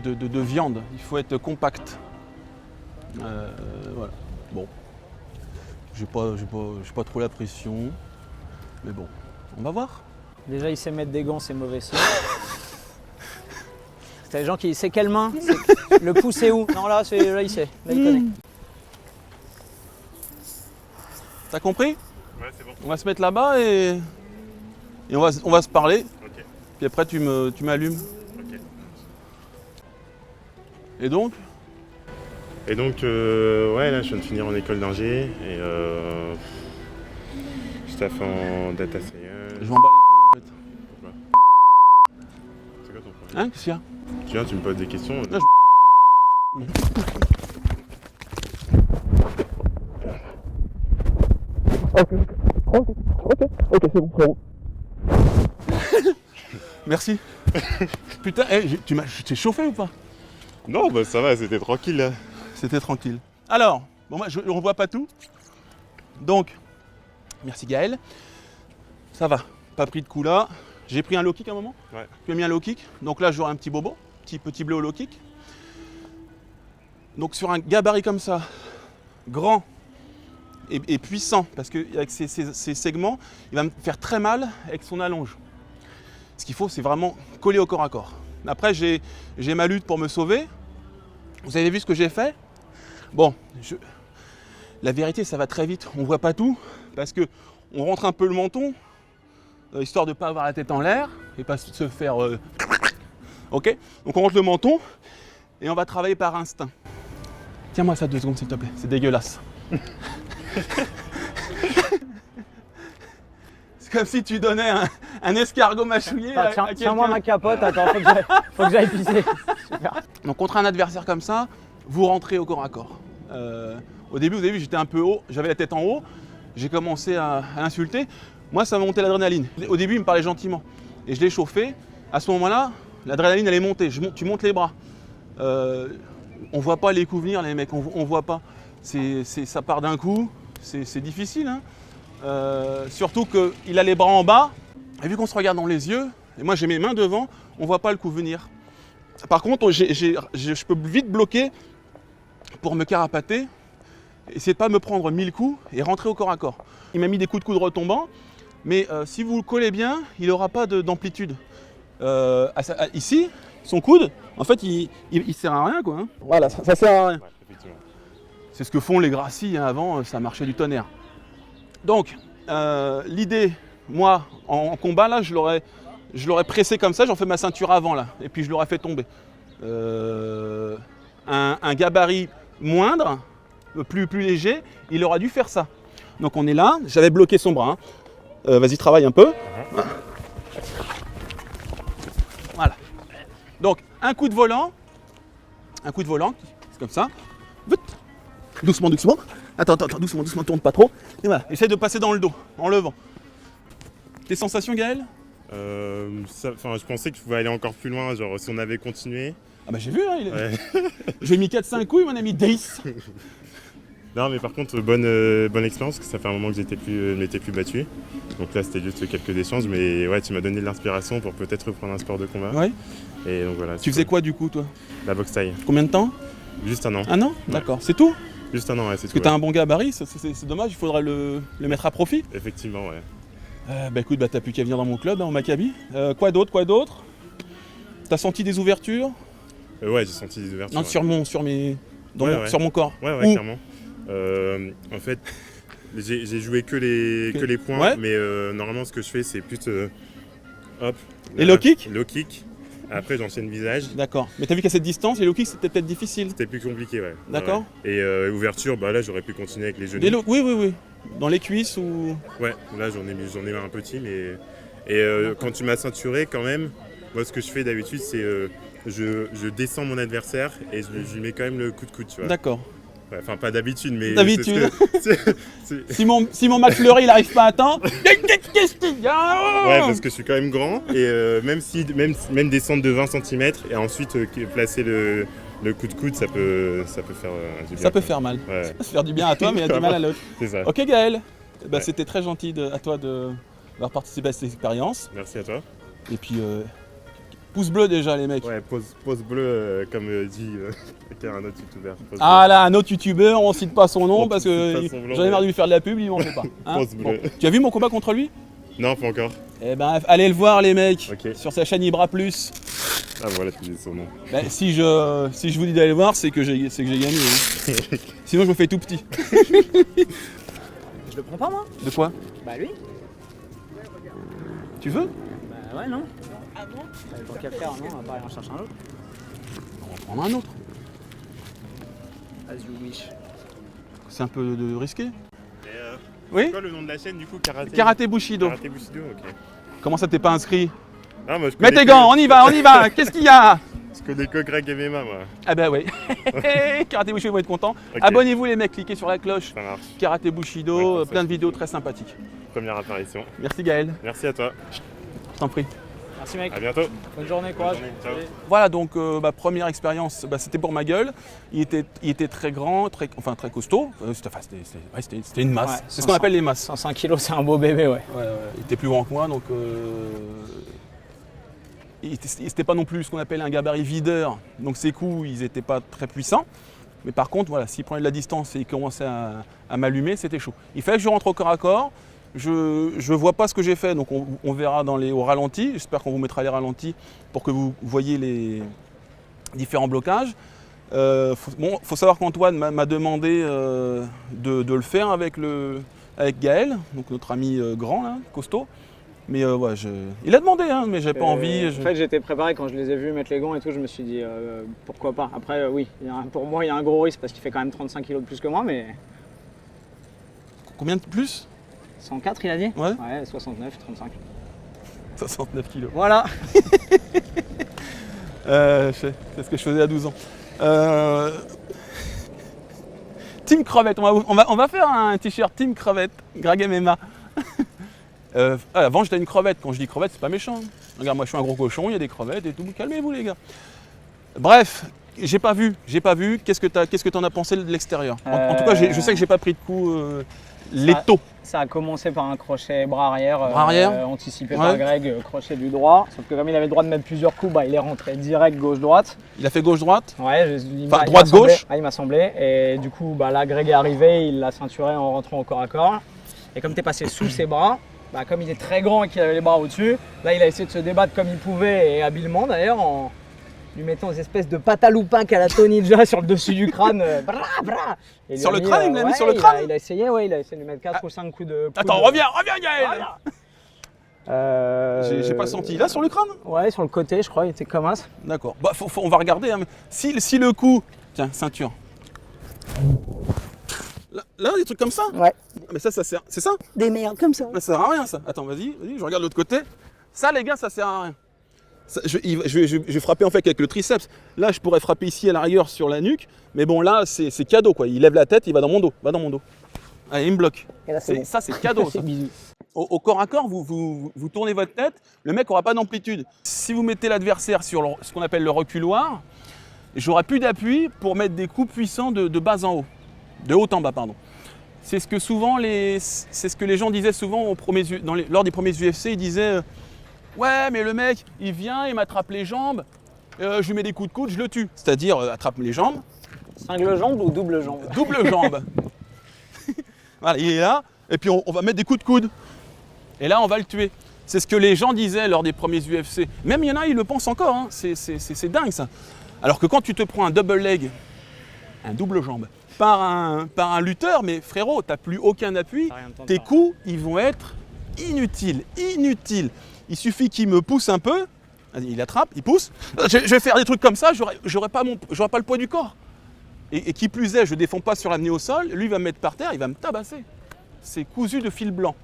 S1: viande. Il faut être compact. Voilà. Bon. J'ai pas trop la pression. Mais bon, on va voir.
S2: Déjà, il sait mettre des gants, c'est mauvais signe. T'as les gens qui c'est quelle main? Le pouce est où? Non, là, là il sait. Là, il connaît.
S1: T'as compris?
S6: Ouais, c'est bon.
S1: On va se mettre là-bas et Et on va se parler.
S6: Ok.
S1: Puis après, tu m'allumes.
S6: Ok.
S1: Et donc,
S6: Et donc, ouais, là, je viens de finir en école d'ingé et je taffe en data science.
S1: je m'en bats les couilles
S6: Pourquoi C'est quoi ton problème?
S1: en fait. Hein, qu'est-ce qu'il y a?
S6: Tu viens, tu me poses des questions.
S1: Non, Ok, c'est bon, frérot. Merci. Putain, je t'ai chauffé ou pas?
S6: Non, bah ça va, c'était tranquille là.
S1: C'était tranquille. Alors, bon, moi, je ne revois pas tout. Donc, merci Gaël. Ça va, pas pris de coup là. J'ai pris un low kick à un moment.
S6: Ouais.
S1: Tu as mis un low kick. Donc là, j'aurai un petit bobo, petit bleu au low kick. Donc sur un gabarit comme ça, grand et puissant, parce qu'avec ces segments, il va me faire très mal avec son allonge. Ce qu'il faut, c'est vraiment coller au corps à corps. Après, j'ai ma lutte pour me sauver. Vous avez vu ce que j'ai fait? Bon, la vérité, ça va très vite. On ne voit pas tout, parce qu'on rentre un peu le menton, histoire de ne pas avoir la tête en l'air, et pas se faire... Ok? Donc on rentre le menton, et on va travailler par instinct. Tiens-moi ça 2 secondes, s'il te plaît. C'est dégueulasse. C'est comme si tu donnais un escargot mâchouillé à quelqu'un.
S2: Tiens-moi ma capote, attends, faut que j'aille pisser. Super.
S1: Donc contre un adversaire comme ça, vous rentrez au corps à corps. Au début, vous avez vu, j'étais un peu haut, j'avais la tête en haut, j'ai commencé à l'insulter. Moi, ça m'a monté l'adrénaline. Au début, il me parlait gentiment et je l'ai chauffé. À ce moment-là, l'adrénaline, elle est montée. Tu montes les bras. On voit pas les coups venir, les mecs, on voit pas. Ça part d'un coup, c'est difficile. Hein. Surtout qu'il a les bras en bas, et vu qu'on se regarde dans les yeux, et moi j'ai mes mains devant, on voit pas le coup venir. Par contre, je peux vite bloquer pour me carapater, essayer de pas me prendre 1000 coups et rentrer au corps à corps. Il m'a mis des coups de coude retombants, mais si vous le collez bien, il n'aura pas d'amplitude. Ici, son coude, en fait, il sert à rien, quoi. Hein. Voilà, ça sert à rien.
S6: Ouais, effectivement.
S1: C'est ce que font les Gracie, hein. Avant, ça marchait du tonnerre. Donc, l'idée, moi, en combat, là, je l'aurais pressé comme ça, j'en fais ma ceinture avant, là, et puis je l'aurais fait tomber. Un gabarit moindre, plus léger, il aurait dû faire ça. Donc on est là, j'avais bloqué son bras. Hein. Vas-y, travaille un peu. Voilà. Donc, un coup de volant, c'est comme ça. Doucement. Attends, doucement, tourne pas trop. Et voilà, essaye de passer dans le dos, en levant. Tes sensations, Gaël?
S6: Je pensais que je pouvais aller encore plus loin, genre si on avait continué.
S1: Ah bah j'ai vu, hein,
S6: Ouais.
S1: J'ai mis 4-5 coups, il m'en a mis 10.
S6: Non, mais par contre, bonne expérience, parce que ça fait un moment que je m'étais plus battu. Donc là, c'était juste quelques échanges, mais ouais, tu m'as donné de l'inspiration pour peut-être reprendre un sport de combat.
S1: Ouais.
S6: Et donc voilà.
S1: Tu faisais quoi du coup, toi?
S6: La boxe taille.
S1: Combien de temps?
S6: Juste un an.
S1: Un an? D'accord, c'est tout?
S6: Juste un an, ouais, c'est
S1: Parce
S6: tout.
S1: que t'as un bon gabarit, c'est dommage, il faudrait le mettre à profit.
S6: Effectivement, ouais.
S1: Bah écoute, t'as plus qu'à venir dans mon club, hein, au Maccabi. Quoi d'autre? T'as senti des ouvertures?
S6: Ouais, j'ai senti des ouvertures.
S1: Non,
S6: ouais.
S1: sur mon corps.
S6: Ouais,
S1: Où?
S6: clairement. En fait, j'ai joué que les points,
S1: Ouais.
S6: mais normalement, ce que je fais, c'est plus hop.
S1: Les low kicks?
S6: Low kick. Après, j'enchaîne visage.
S1: D'accord. Mais t'as vu qu'à cette distance, les low kicks, c'était peut-être difficile.
S6: C'était plus compliqué, ouais.
S1: D'accord.
S6: Ouais. Et ouverture, bah là, j'aurais pu continuer avec les genoux.
S1: Oui. Dans les cuisses ou...
S6: Ouais, là, j'en ai mis un petit, mais... Et quand tu m'as ceinturé, quand même, moi, ce que je fais d'habitude, c'est... je descends mon adversaire et je lui mets quand même le coup de coude, tu vois.
S1: D'accord.
S6: Ouais, enfin, pas d'habitude, mais...
S1: D'habitude.
S6: c'est-
S1: Si mon McFlurry, il n'arrive pas à temps... Qu'est-ce qu'il y a?
S6: Ouais, parce que je suis quand même grand et même descendre de 20 cm et ensuite placer le coup de coude, ça peut faire du bien.
S1: Ça peut faire mal.
S6: Ouais,
S1: Ça peut faire du bien à toi, mais il y a du mal à l'autre.
S6: c'est ça.
S1: Ok Gaël,
S6: Ouais.
S1: c'était très gentil à toi d'avoir participé à cette expérience.
S6: Merci à toi.
S1: Et puis, pouce bleu déjà les mecs.
S6: Ouais, pause bleue, comme dit un autre youtubeur. Pause
S1: Ah là, un autre youtubeur, on cite pas son nom
S6: On
S1: parce
S6: cite
S1: que
S6: pas son nom,
S1: j'en ai marre de
S6: ouais.
S1: lui faire de la pub, il m'en fait pas. Hein.
S6: Pause bleue.
S1: Tu as vu mon combat contre lui?
S6: bleue. Non, pas encore.
S1: Eh ben, allez le voir les mecs,
S6: Ok.
S1: sur sa chaîne Ibra Plus.
S6: Ah voilà, tu dis son nom.
S1: Ben, si je vous dis d'aller le voir, c'est que j'ai gagné. Hein. Sinon je me fais tout petit.
S2: Je le prends pas moi?
S1: De quoi?
S2: Bah lui.
S1: Tu veux?
S2: Bah ouais, non. Tant qu'à faire, non, on va pas aller en chercher un autre.
S1: On va prendre un autre.
S2: As you wish.
S1: C'est un peu risqué.
S6: Et,
S1: Oui?
S6: c'est quoi le nom de la chaîne du coup?
S1: Karaté Bushido.
S6: Karaté Bushido, ok.
S1: Comment ça t'es pas inscrit?
S6: Ah, moi, je
S1: Mets
S6: connais
S1: tes
S6: que-
S1: gants, on y va. Qu'est-ce qu'il y a?
S6: Je connais que Greg MMA, moi.
S1: Ah bah oui. Karaté Bushido vont être contents.
S6: Ok.
S1: Abonnez-vous les mecs, cliquez sur la cloche.
S6: Ça marche.
S1: Karaté
S6: Ouais,
S1: Bushido,
S6: comme ça,
S1: plein de
S6: je-
S1: vidéos très sympathiques.
S6: Première apparition.
S1: Merci Gaël,
S6: Merci à toi.
S1: je t'en prie.
S2: Merci mec.
S6: À bientôt.
S2: Bonne journée, courage.
S6: journée, ciao.
S2: Salut.
S1: Voilà donc ma première expérience, c'était pour ma gueule. Il était très grand, très costaud. C'était une masse.
S2: Ouais,
S1: C'est ce qu'on appelle les masses.
S2: 105 kilos, c'est un beau bébé, ouais.
S1: Il était plus grand que moi, donc il n'était pas non plus ce qu'on appelle un gabarit videur. Donc ses coups, ils n'étaient pas très puissants. Mais par contre, voilà, s'il prenait de la distance et il commençait à m'allumer, c'était chaud. Il fallait que je rentre au corps à corps. Je ne vois pas ce que j'ai fait, donc on verra au ralenti. J'espère qu'on vous mettra les ralentis pour que vous voyez les différents blocages. Faut savoir qu'Antoine m'a demandé de le faire avec Gaël, donc notre ami grand, là, costaud. Mais ouais, il a demandé, hein, mais j'avais pas envie.
S2: En fait, j'étais préparé quand je les ai vus mettre les gants et tout. Je me suis dit pourquoi pas. Après, oui, pour moi, il y a un gros risque parce qu'il fait quand même 35 kilos de plus que moi, mais
S1: Combien de plus?
S2: 104, il a dit.
S1: Ouais.
S2: Ouais, 69, 35.
S1: 69 kilos.
S2: Voilà.
S1: C'est ce que je faisais à 12 ans. Team Crevette, on va faire un t-shirt Team Crevette, Greg MMA. Avant j'étais une crevette, quand je dis crevette c'est pas méchant. Regarde, moi je suis un gros cochon, il y a des crevettes et tout, calmez-vous les gars. Bref, j'ai pas vu. Qu'est-ce que t'en as pensé de l'extérieur? En tout cas, je sais que j'ai pas pris de coup létaux.
S2: Ça a commencé par un crochet bras arrière, anticipé
S1: Ouais.
S2: par Greg, crochet du droit. Sauf que comme il avait le droit de mettre plusieurs coups, bah, il est rentré direct gauche-droite.
S1: Il a fait gauche-droite.
S2: Ouais,
S1: Enfin, droite-gauche.
S2: Il m'a semblé. Et du coup, bah, là, Greg est arrivé, il l'a ceinturé en rentrant au corps à corps. Et comme tu es passé sous ses bras, bah, comme il est très grand et qu'il avait les bras au-dessus, là, il a essayé de se débattre comme il pouvait, et habilement d'ailleurs, en lui mettant des espèces de pataloupins qu'à la Tony Jaa sur le dessus du crâne. Et lui
S1: Sur
S2: a
S1: le
S2: mis,
S1: crâne, il me l'a mis
S2: ouais,
S1: sur le crâne.
S2: Il a essayé de lui mettre 4 ou 5 coups de.
S1: Attends, reviens Gaël.
S2: Voilà.
S1: J'ai pas senti. Là sur le crâne?
S2: Ouais, sur le côté, je crois, il était comme ça.
S1: D'accord. Bah, on va regarder. Hein, mais si le coup. Tiens, ceinture. Là, des trucs comme ça?
S2: Ouais.
S1: Mais ça sert. C'est ça?
S2: Des merdes comme ça.
S1: Ça sert à rien ça. Attends, vas-y, je regarde de l'autre côté. Ça, les gars, ça sert à rien. Ça, je vais frapper en fait avec le triceps. Là, je pourrais frapper ici à l'arrière sur la nuque. Mais bon, là, c'est cadeau quoi. Il lève la tête, il va dans mon dos. Allez, il me bloque.
S2: Et là, c'est bon.
S1: Ça, c'est cadeau. Ça.
S2: Bisous.
S1: Au corps à corps, vous tournez votre tête, le mec n'aura pas d'amplitude. Si vous mettez l'adversaire sur ce qu'on appelle le reculoir, j'aurai plus d'appui pour mettre des coups puissants de bas en haut. De haut en bas, pardon. C'est ce que les gens disaient souvent lors des premiers UFC. Ils disaient ouais, mais le mec, il vient, il m'attrape les jambes, je lui mets des coups de coude, je le tue. C'est-à-dire, attrape les jambes.
S2: Single jambe ou double jambe?
S1: Double jambe. Voilà, il est là, et puis on va mettre des coups de coude. Et là, on va le tuer. C'est ce que les gens disaient lors des premiers UFC. Même il y en a, ils le pensent encore. Hein. C'est dingue ça. Alors que quand tu te prends un double leg, un double jambe, par un lutteur, mais frérot, tu n'as plus aucun appui, tes coups, ils vont être inutiles. Il suffit qu'il me pousse un peu, il attrape, il pousse. Je vais faire des trucs comme ça, j'aurai pas le poids du corps. Et qui plus est, je ne défends pas sur l'amener au sol, lui il va me mettre par terre, il va me tabasser. C'est cousu de fil blanc.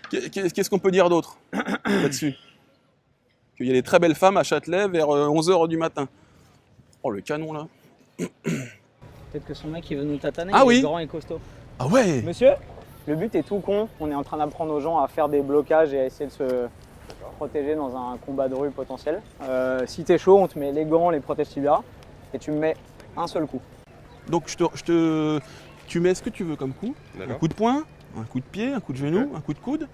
S1: Qu'est-ce qu'on peut dire d'autre là-dessus? Qu'il y a des très belles femmes à Châtelet vers 11h du matin. Oh, le canon là.
S2: Peut-être que son mec il veut nous tataner,
S1: Ah
S2: il
S1: oui.
S2: est grand et costaud.
S1: Ah ouais.
S2: Monsieur, le but est tout con. On est en train d'apprendre aux gens à faire des blocages et à essayer de se protéger dans un combat de rue potentiel. Si t'es chaud, on te met les gants, les protèges tibia et tu me mets un seul coup.
S1: Donc tu mets ce que tu veux comme coup. Un coup de poing, un coup de pied, un coup de genou, un coup de coude,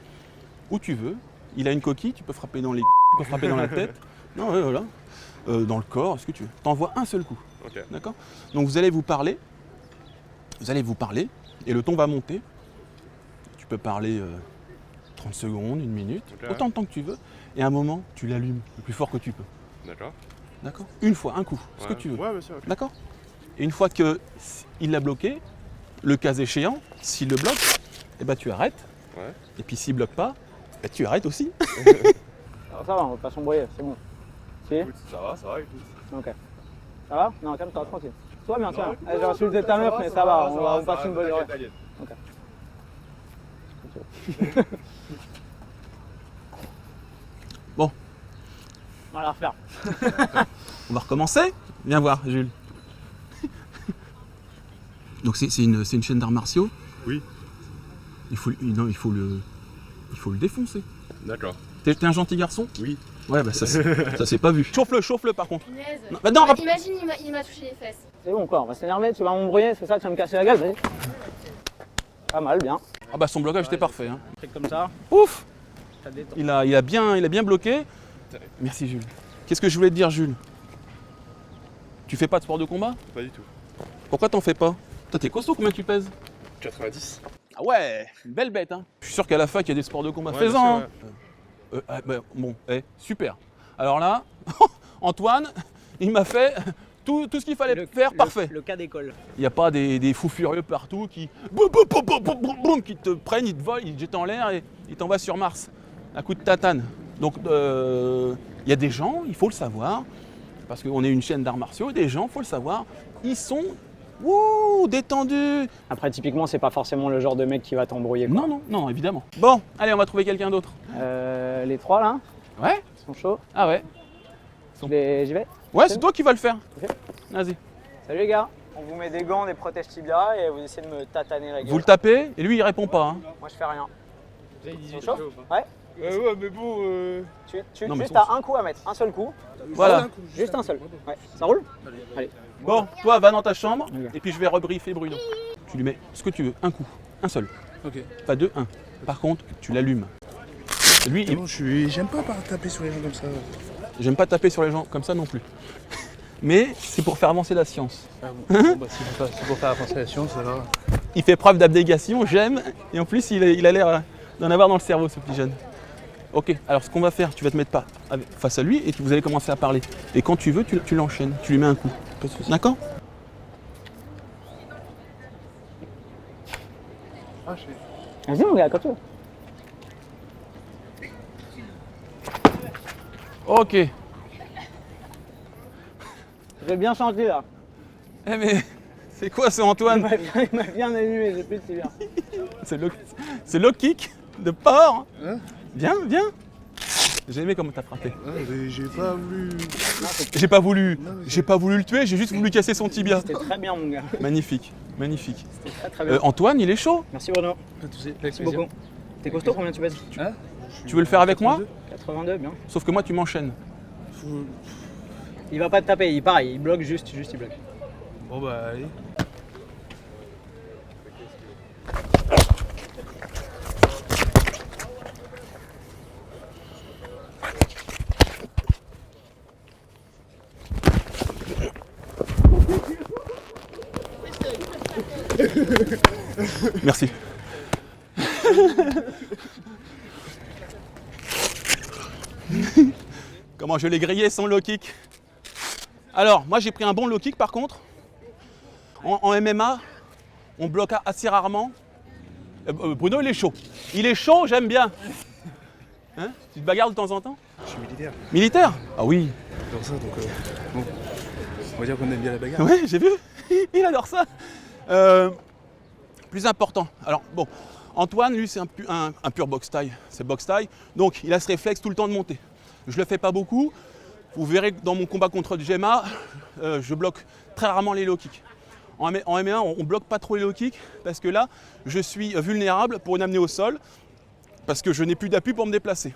S1: où tu veux. Il a une coquille, tu peux frapper dans les tu peux frapper dans la tête. Non, ouais, voilà. Dans le corps, ce que tu veux. T'envoies un seul coup.
S6: Ok.
S1: D'accord? Donc vous allez vous parler, et le ton va monter. Tu peux parler 30 secondes, 1 minute,
S6: Ok.
S1: autant de temps que tu veux. Et à un moment, tu l'allumes le plus fort que tu peux.
S6: D'accord.
S1: D'accord? Une fois, un coup, ce que tu veux.
S6: Ouais, bien sûr. ok.
S1: D'accord? Et une fois qu'il l'a bloqué, le cas échéant, s'il le bloque, eh ben tu arrêtes.
S6: Ouais.
S1: Et puis s'il ne bloque pas, ben tu arrêtes aussi.
S2: Ça va, on va pas s'embrouiller, c'est bon. Si?
S1: Ça va, écoute.
S2: Ok. Ça va? Non, calme-toi, tranquille. Toi bien, toi. J'ai insulté ta meuf, mais ça va, on passe une bonne journée. Ok.
S1: Bon.
S2: On va la refaire.
S1: On va recommencer. Viens voir, Jules. Donc c'est une chaîne d'arts martiaux.
S6: Oui.
S1: Il faut le défoncer.
S6: D'accord.
S1: T'es un gentil garçon?
S6: Oui.
S1: Ouais, bah ça s'est pas vu. Chauffe-le par contre.
S7: Punaise.
S1: Non, bah non,
S7: Imagine, il m'a touché les fesses.
S2: C'est bon quoi, on va s'énerver, tu vas m'embrouiller, c'est ça que tu vas me casser la gueule, vas-y. Pas mal, bien.
S1: Ah bah son blocage était parfait. Hein.
S2: Un truc comme ça,
S1: Ouf!
S2: ça détend.
S1: Il a bien bloqué. Merci Jules. Qu'est-ce que je voulais te dire Jules? Tu fais pas de sport de combat?
S6: Pas du tout.
S1: Pourquoi t'en fais pas? Toi t'es costaud, combien tu pèses?
S6: 90.
S1: Ah ouais, une belle bête hein. Je suis sûr qu'à la fac il y a des sports de combat.
S6: Ouais,
S1: Fais-en
S6: bien sûr,
S1: hein. Bah, bon, super. Alors là, Antoine, il m'a fait tout ce qu'il fallait faire parfait.
S2: Le cas d'école.
S1: Il n'y a pas des fous furieux partout qui, boum, boum, boum, boum, boum, boum, boum, qui te prennent, ils te volent, ils te jettent en l'air et ils t'envoient sur Mars. Un coup de tatane. Donc il y a des gens, il faut le savoir, parce qu'on est une chaîne d'arts martiaux, des gens, il faut le savoir, ils sont détendus.
S2: Après, typiquement, c'est pas forcément le genre de mec qui va t'embrouiller. quoi.
S1: Non, évidemment. Bon, allez, on va trouver quelqu'un d'autre.
S2: Les trois là,
S1: Ouais?
S2: ils sont chauds.
S1: Ah ouais?
S2: J'y vais.
S1: Ouais, c'est toi qui vas le faire.
S2: Ok.
S1: Vas-y.
S2: Salut les gars. On vous met des gants, des protèges tibia et vous essayez de me tataner la gueule.
S1: Vous le tapez et lui il répond pas. Hein.
S2: Moi je fais rien.
S5: Ils
S2: sont chauds? Ouais.
S5: Ouais, mais bon.
S1: Non, mais
S2: Juste t'as un coup à mettre, un seul coup.
S1: Voilà.
S2: Juste un seul. Ouais. Ça roule? Allez.
S1: Bon, toi va dans ta chambre
S2: Ok.
S1: et puis je vais rebriefer Bruno. Tu lui mets ce que tu veux, un coup, un seul.
S5: Ok.
S1: Pas deux, un. Par contre, tu l'allumes. Lui,
S4: J'aime pas taper sur les gens comme ça.
S1: j'aime pas taper sur les gens comme ça non plus. Mais c'est pour faire avancer la science.
S4: Ah bon, bah, c'est pour faire avancer la science, alors.
S1: Il fait preuve d'abnégation, j'aime. Et en plus, il a l'air d'en avoir dans le cerveau, ce petit jeune. Ok, alors ce qu'on va faire, tu vas te mettre face à lui et vous allez commencer à parler. Et quand tu veux, tu l'enchaînes, tu lui mets un coup.
S4: Pas de soucis.
S1: D'accord?
S4: Ah, je sais.
S2: Vas-y mon gars, comme tu veux.
S1: Ok.
S2: J'ai bien changé là.
S1: Eh mais, c'est quoi ce
S2: Il
S1: Antoine?
S2: m'a bien allumé, j'ai plus de tibia.
S1: C'est le kick de porc.
S4: Hein?
S1: Viens. J'ai aimé comment t'as frappé.
S4: Ah, mais j'ai pas voulu.
S1: J'ai pas voulu,
S4: Non, mais
S1: j'ai pas voulu le tuer, j'ai juste voulu casser son tibia.
S2: C'était très bien mon gars.
S1: Magnifique.
S2: C'était très bien.
S1: Antoine, il est chaud.
S2: Merci Bruno.
S4: Pas de soucis.
S2: Merci beaucoup. T'es costaud, combien tu pèses?
S4: Hein?
S1: Tu veux le faire avec moi?
S2: 82, bien.
S1: Sauf que moi, tu m'enchaînes.
S2: Il va pas te taper, il bloque juste il bloque.
S4: Bon bah allez.
S1: Merci. Comment je l'ai grillé son low kick. Alors, moi j'ai pris un bon low kick par contre. En MMA, on bloque assez rarement. Bruno, il est chaud. Il est chaud, j'aime bien. Hein? Tu te bagarres de temps en temps?
S4: Je suis militaire.
S1: Militaire? Ah oui.
S4: Dans ça, donc bon. On va dire qu'on aime bien la bagarre.
S1: Ouais, j'ai vu. Il adore ça. Plus important. Alors bon, Antoine, lui, c'est un pur box taille. C'est box taille. Donc, il a ce réflexe tout le temps de monter. Je le fais pas beaucoup. Vous verrez que dans mon combat contre Gemma, je bloque très rarement les low kicks. En MMA, on bloque pas trop les low kicks parce que là, je suis vulnérable pour une amener au sol parce que je n'ai plus d'appui pour me déplacer.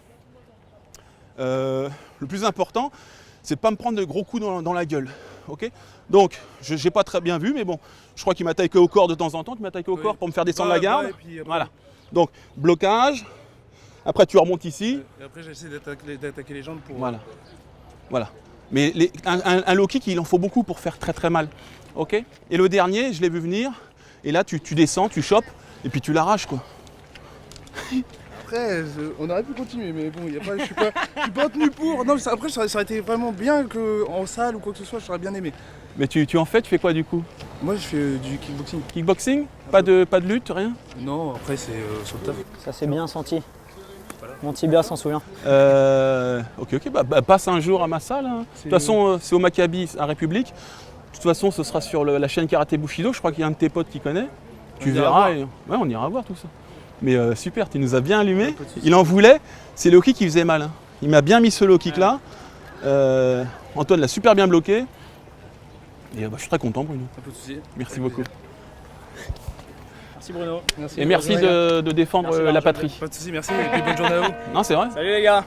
S1: Le plus important, c'est de pas me prendre de gros coups dans la gueule. Okay, donc, je n'ai pas très bien vu, mais bon, je crois qu'il m'attaque au corps de temps en temps. Tu m'attaques au corps pour me faire descendre la garde.
S4: et puis après,
S1: Voilà. Donc, blocage. Après, tu remontes ici.
S4: Et après, j'essaie d'attaquer les jambes pour.
S1: Voilà. Mais un low kick, il en faut beaucoup pour faire très très mal. Ok. Et le dernier, je l'ai vu venir. Et là, tu descends, tu chopes, et puis tu l'arraches, quoi.
S4: Après, on aurait pu continuer, mais bon, je suis pas tenu pour. Non, mais après, ça aurait été vraiment bien qu'en salle ou quoi que ce soit, j'aurais bien aimé.
S1: Mais tu fais quoi du coup?
S4: Moi, je fais du kickboxing.
S1: Kickboxing? Pas de lutte, rien?
S4: Non, après, c'est sur le taf.
S2: Ça s'est bien senti. Mon tibia s'en souvient.
S1: Ok, bah, passe un jour à ma salle. Hein. De toute façon, c'est au Maccabi à République. De toute façon, ce sera sur la chaîne Karaté Bushido. Je crois qu'il y a un de tes potes qui connaît. Tu verras. Ouais, on ira voir tout ça. Mais super, tu nous as bien allumé. Il en voulait. C'est le low kick qui faisait mal. Hein. Il m'a bien mis ce low kick là. Antoine l'a super bien bloqué. Et je suis très content, Bruno.
S5: Pas de soucis.
S1: Merci beaucoup.
S2: Merci Bruno.
S1: Et merci de défendre
S2: Merci,
S1: la
S2: Marc.
S1: patrie.
S4: Pas de soucis, merci et puis bonne journée à vous.
S1: Non, c'est vrai.
S2: Salut les gars.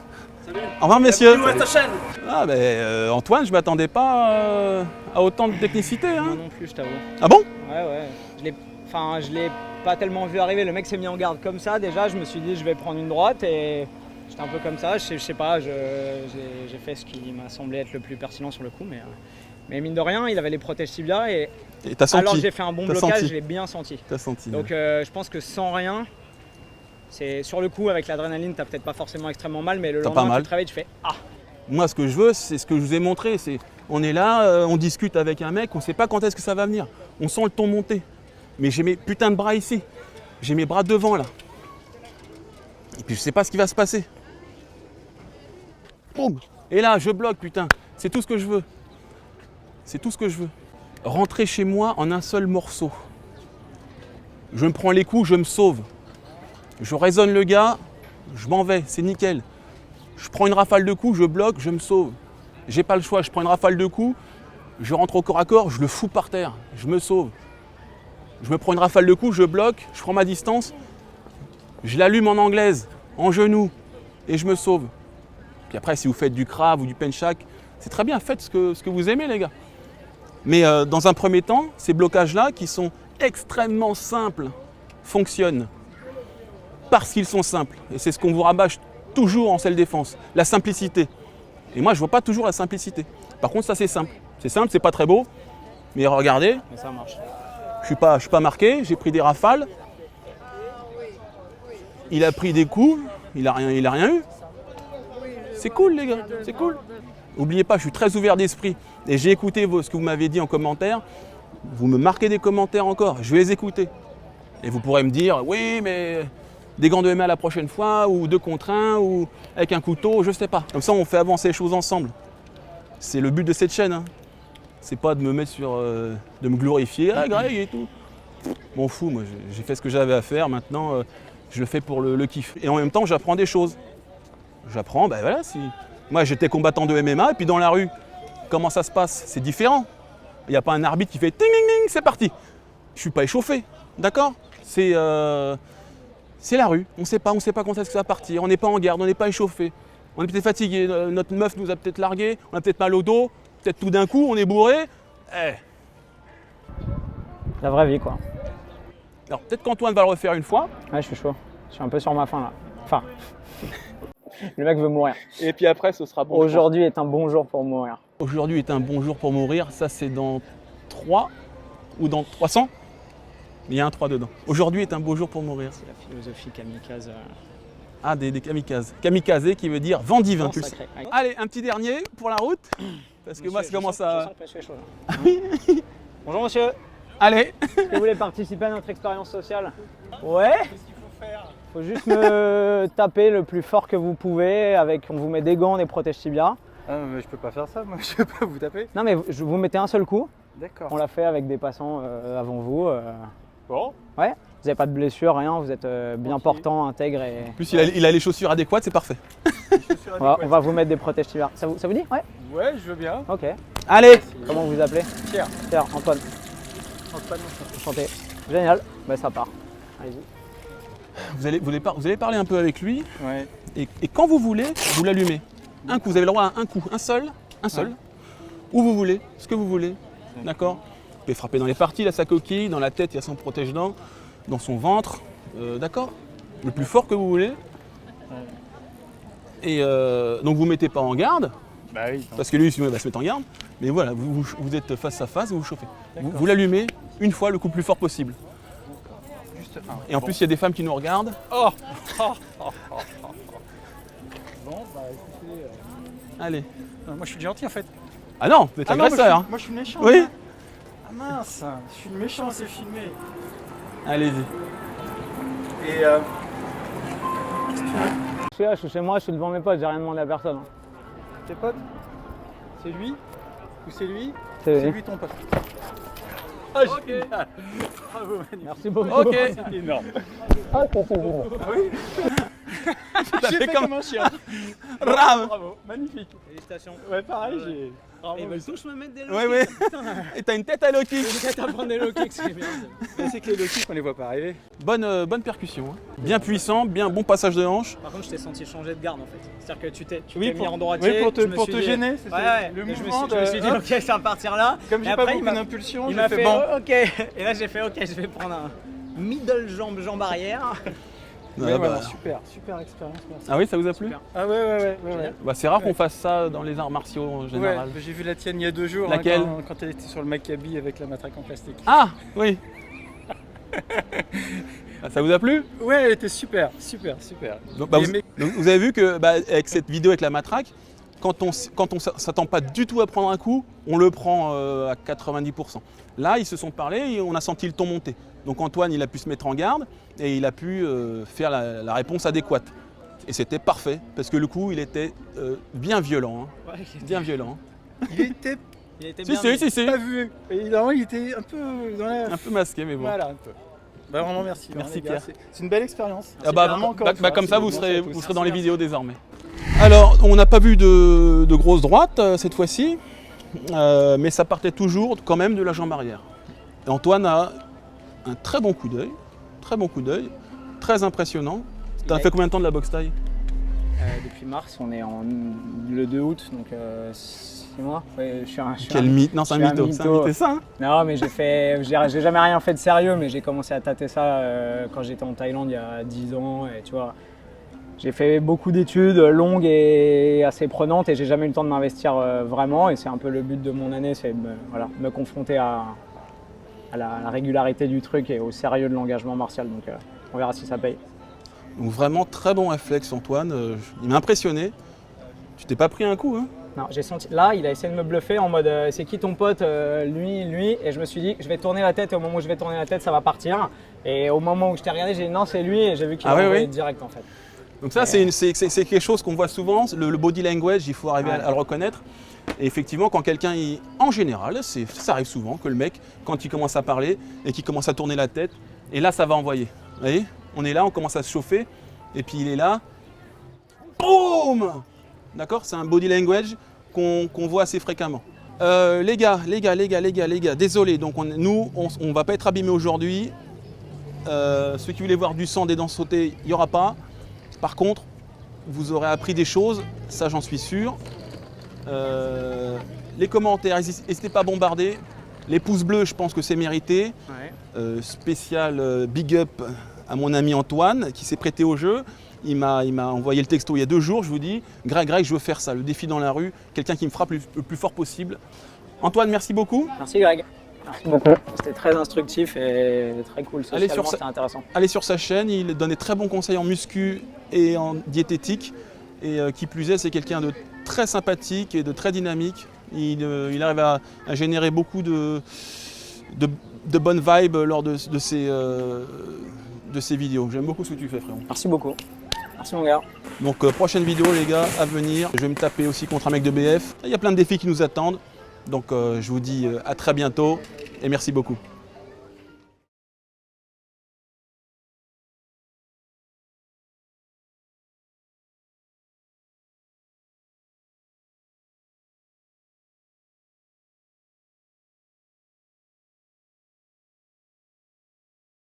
S1: Au revoir, messieurs.
S2: Bisous à ta chaîne.
S1: Ah, Antoine, je m'attendais pas à autant de technicité.
S2: Moi
S1: Hein.
S2: non plus, je t'avoue.
S1: Ah bon?
S2: Ouais. Je l'ai pas tellement vu arriver. Le mec s'est mis en garde comme ça. Déjà, je me suis dit, je vais prendre une droite et j'étais un peu comme ça. Je sais pas, j'ai fait ce qui m'a semblé être le plus pertinent sur le coup. Mais mine de rien, il avait les protèges tibia et
S1: t'as senti?
S2: alors que j'ai fait un bon
S1: T'as
S2: blocage,
S1: senti.
S2: je l'ai bien senti.
S1: T'as senti.
S2: Donc je pense que sans rien, c'est sur le coup avec l'adrénaline, t'as peut-être pas forcément extrêmement mal, mais le
S1: T'as pas
S2: lendemain
S1: mal.
S2: tu te réveilles, tu fais ah.
S1: Moi, ce que je veux, c'est ce que je vous ai montré. On est là, on discute avec un mec, on sait pas quand est-ce que ça va venir. On sent le ton monter. Mais j'ai mes putains de bras ici. J'ai mes bras devant là. Et puis je sais pas ce qui va se passer. Boum. Et là, je bloque, putain. C'est tout ce que je veux. C'est tout ce que je veux. Rentrer chez moi en un seul morceau. Je me prends les coups, je me sauve. Je raisonne le gars, je m'en vais, c'est nickel. Je prends une rafale de coups, je bloque, je me sauve. J'ai pas le choix, je prends une rafale de coups, je rentre au corps à corps, je le fous par terre, je me sauve. Je me prends une rafale de coups, je bloque, je prends ma distance, je l'allume en anglaise, en genou, et je me sauve. Puis après, si vous faites du krav ou du penchak, c'est très bien, faites ce que vous aimez les gars. Mais dans un premier temps, ces blocages-là, qui sont extrêmement simples, fonctionnent. Parce qu'ils sont simples. Et c'est ce qu'on vous rabâche toujours en self-défense, la simplicité. Et moi, je vois pas toujours la simplicité. Par contre, ça c'est simple. C'est simple, c'est pas très beau. Mais regardez,
S2: Mais ça marche.
S1: je suis pas marqué, j'ai pris des rafales. Il a pris des coups, il a rien eu. C'est cool les gars, c'est cool. N'oubliez pas, je suis très ouvert d'esprit. Et j'ai écouté ce que vous m'avez dit en commentaire. Vous me marquez des commentaires encore, je vais les écouter. Et vous pourrez me dire, oui, mais des gants de MMA la prochaine fois, ou 2 contre 1, ou avec un couteau, je sais pas. Comme ça, on fait avancer les choses ensemble. C'est le but de cette chaîne. Hein. C'est pas de me mettre de me glorifier, ah Greg et tout. M'en fous, moi, j'ai fait ce que j'avais à faire, maintenant, je le fais pour le kiff. Et en même temps, j'apprends des choses. J'apprends, ben voilà, si... Moi, j'étais combattant de MMA, et puis dans la rue, comment ça se passe? C'est différent. Il n'y a pas un arbitre qui fait ting ting ting, c'est parti. Je suis pas échauffé, d'accord? C'est la rue. On sait pas quand est-ce que ça va partir. On n'est pas en garde, on n'est pas échauffé. On est peut-être fatigué. Notre meuf nous a peut-être largué. On a peut-être mal au dos. Peut-être tout d'un coup, on est bourré.
S2: La vraie vie quoi.
S1: Alors peut-être qu'Antoine va le refaire une fois.
S2: Ouais, je suis chaud. Je suis un peu sur ma faim là. Enfin, le mec veut mourir.
S1: Et puis après, ce sera bon.
S2: Aujourd'hui est un bon jour pour mourir.
S1: Aujourd'hui est un bon jour pour mourir. Ça, c'est dans 3 ou dans 300. Il y a un 3 dedans. Aujourd'hui est un beau jour pour mourir.
S2: C'est la philosophie kamikaze.
S1: Ah, des kamikazes. Kamikaze qui veut dire vent divin. Tu le sais.
S2: Sacré. Ouais.
S1: Allez, un petit dernier pour la route. Parce que moi, ça commence à...
S2: Je sens que le monsieur est chaud, là. Bonjour monsieur.
S1: Allez.
S2: Est-ce que vous voulez participer à notre expérience sociale? Ouais. Faut juste me taper le plus fort que vous pouvez. On vous met des gants, des protèges tibia.
S3: Ah, mais je peux pas faire ça, moi, je peux pas vous taper.
S2: Non mais vous mettez un seul coup.
S3: D'accord.
S2: On l'a fait avec des passants avant vous.
S3: Bon.
S2: Ouais. Vous n'avez pas de blessure, rien. Vous êtes bien portant, intègre et.
S1: En plus, il a les chaussures adéquates, c'est parfait.
S2: On va vous mettre des protèges tibia. Ça vous dit? Ouais.
S3: Ouais, je veux bien.
S2: Ok.
S1: Allez.
S2: Comment vous vous appelez?
S3: Pierre.
S2: Pierre, Antoine.
S3: Antoine.
S2: Enchanté. Génial. Bah ça part. Allez-y.
S1: Vous allez parler un peu avec lui.
S3: Ouais.
S1: Et quand vous voulez, vous l'allumez. Un coup, vous avez le droit à un coup, un seul. Où vous voulez, ce que vous voulez. D'accord? Vous pouvez frapper dans les parties, là, sa coquille, dans la tête, il y a son protège-dents, dans son ventre. D'accord? Le plus fort que vous voulez. Et donc vous ne mettez pas en garde,
S3: Bah oui.
S1: parce que lui, sinon, il va se mettre en garde. Mais voilà, vous êtes face à face, vous vous chauffez. Vous l'allumez une fois, le coup le plus fort possible.
S3: Juste un.
S1: Et en plus, il y a des femmes qui nous regardent.
S3: Oh. Bon, bah écoutez.
S1: Allez.
S3: Moi je suis gentil en fait.
S1: Ah non, vous êtes agresseur. Hein.
S3: Moi je suis méchant.
S1: Oui.
S3: Hein. Ah mince, je suis méchant, c'est filmé.
S1: Allez-y.
S3: Et
S2: Je suis chez moi, je suis devant mes potes, j'ai rien demandé à personne.
S3: Tes potes? C'est lui? Ou c'est lui?
S2: C'est
S3: C'est lui ton pote.
S5: Ah, génial.
S3: Bravo Manu.
S2: Merci beaucoup.
S1: Ok.
S3: C'était énorme.
S1: T'as
S3: J'ai
S1: fait
S3: fait
S1: comme
S3: comme un chien.
S1: Rame.
S3: Bravo, magnifique.
S2: Félicitations.
S3: Ouais, pareil, j'ai. Bravo,
S2: Et
S3: Manu.
S2: bah, tous me mettre des low
S1: Ouais, ouais. Et t'as une tête à low kick.
S2: kicks. T'as prendre des low kicks, c'est bien.
S3: Mais c'est que les low kicks, on les voit pas arriver.
S1: Bonne percussion. Hein. Bien puissant, bien bon passage de hanche.
S2: Par contre, je t'ai senti changer de garde en fait. C'est-à-dire que tu t'es
S3: Oui,
S2: mis
S3: pour-
S2: en droitier.
S3: oui, pour te-
S2: je me
S3: pour
S2: suis
S3: te
S2: dit-
S3: gêner, c'était
S2: Ouais,
S3: le
S2: et je me
S3: mouvement
S2: suis- je me suis dit,
S3: de-
S2: ok, ça va partir là.
S3: Comme
S2: Et
S3: j'ai pas
S2: après,
S3: beaucoup d'impulsion,
S2: il
S3: j'ai
S2: m'a
S3: fait
S2: fait
S3: bon.
S2: ok. Et là, j'ai fait ok, je vais prendre un middle jambe arrière.
S3: Ouais,
S1: Ah,
S3: voilà,
S1: bah.
S3: super expérience, merci.
S1: Ah oui, ça vous a plu?
S2: Super.
S3: Ah ouais.
S1: Bah, c'est rare qu'on fasse ça dans les arts martiaux en général.
S3: Ouais, j'ai vu la tienne il y a 2 jours,
S1: Laquelle
S3: quand elle était sur le Maccabi avec la matraque en plastique.
S1: Ah oui. Ah, ça vous a plu?
S3: Ouais, elle était super.
S1: Donc, bah,
S3: Et
S1: vous,
S3: mais-
S1: donc, vous avez vu que bah, avec cette vidéo avec la matraque, quand on s'attend pas du tout à prendre un coup, on le prend à 90%. Là, ils se sont parlé et on a senti le ton monter. Donc Antoine, il a pu se mettre en garde et il a pu faire la réponse adéquate. Et c'était parfait parce que le coup, il était bien violent. Hein.
S2: Ouais,
S1: Bien violent.
S3: Il était
S2: il était
S1: Si,
S2: bien.
S1: si.
S3: pas vu. Et normalement, il était un peu dans l'air.
S1: Un peu masqué, mais bon.
S3: Voilà, un peu. Bah vraiment merci.
S1: Merci,
S3: les gars,
S1: Pierre.
S3: c'est une belle expérience.
S1: Ah bah,
S3: Vraiment, encore
S1: bah,
S3: une fois,
S1: comme ça,
S3: c'est
S1: vous
S3: bon,
S1: serez,
S3: ça
S1: vous
S3: pousse.
S1: serez dans les vidéos désormais. Alors, on n'a pas vu de grosse droite cette fois-ci, mais ça partait toujours quand même de la jambe arrière. Et Antoine a un très bon coup d'œil, très impressionnant. T'as
S2: Ouais.
S1: fait combien de temps de la boxe taille?
S2: Depuis mars, on est le 2 août, donc 6 mois. Ouais, je suis un
S1: Quel mythe? Non, c'est un
S2: je suis un
S1: mytho. C'est un
S2: mytho.
S1: mytho, ça. Hein.
S2: Non, mais j'ai jamais rien fait de sérieux, mais j'ai commencé à tâter ça quand j'étais en Thaïlande il y a 10 ans. Et tu vois, j'ai fait beaucoup d'études longues et assez prenantes et j'ai jamais eu le temps de m'investir vraiment. Et c'est un peu le but de mon année, c'est de me confronter à la régularité du truc et au sérieux de l'engagement martial. Donc on verra si ça paye.
S1: Donc vraiment très bon réflexe, Antoine. Il m'a impressionné. Tu t'es pas pris un coup, hein?
S2: Non, j'ai senti. Là, il a essayé de me bluffer en mode c'est qui ton pote, lui. Et je me suis dit, je vais tourner la tête. Et au moment où je vais tourner la tête, ça va partir. Et au moment où je t'ai regardé, j'ai dit non, c'est lui. Et j'ai vu qu'il
S1: Ah
S2: a
S1: oui,
S2: envoyé
S1: oui.
S2: direct en fait.
S1: Donc ça, c'est quelque chose qu'on voit souvent, le body language, il faut arriver
S2: Ouais.
S1: à le reconnaître. Et effectivement, quand quelqu'un, en général, ça arrive souvent que le mec, quand il commence à parler et qu'il commence à tourner la tête, et là, ça va envoyer. Vous voyez? On est là, on commence à se chauffer, et puis il est là. Boum! D'accord? C'est un body language qu'on voit assez fréquemment. Les gars, désolé, donc nous, on va pas être abîmés aujourd'hui. Ceux qui voulaient voir du sang, des dents sautées, il n'y aura pas. Par contre, vous aurez appris des choses, ça j'en suis sûr. Les commentaires, n'hésitez pas à bombarder. Les pouces bleus, je pense que c'est mérité.
S2: Ouais.
S1: Spécial big up à mon ami Antoine qui s'est prêté au jeu. Il m'a envoyé le texto il y a 2 jours, je vous dis, Greg, je veux faire ça, le défi dans la rue, quelqu'un qui me frappe le plus fort possible. Antoine, merci beaucoup.
S2: Merci Greg. Merci beaucoup. C'était très instructif et très cool.
S1: Allez
S2: Socialement,
S1: sur ça.
S2: c'était intéressant.
S1: Allez sur sa chaîne, il donne des très bons conseils en muscu et en diététique. Et qui plus est, c'est quelqu'un de très sympathique et de très dynamique. Il arrive à générer beaucoup de bonnes vibes lors de ces vidéos. J'aime beaucoup ce que tu fais, frérot.
S2: Merci beaucoup. Merci mon gars.
S1: Donc prochaine vidéo les gars à venir. Je vais me taper aussi contre un mec de BF. Il y a plein de défis qui nous attendent. Donc je vous dis à très bientôt et merci beaucoup.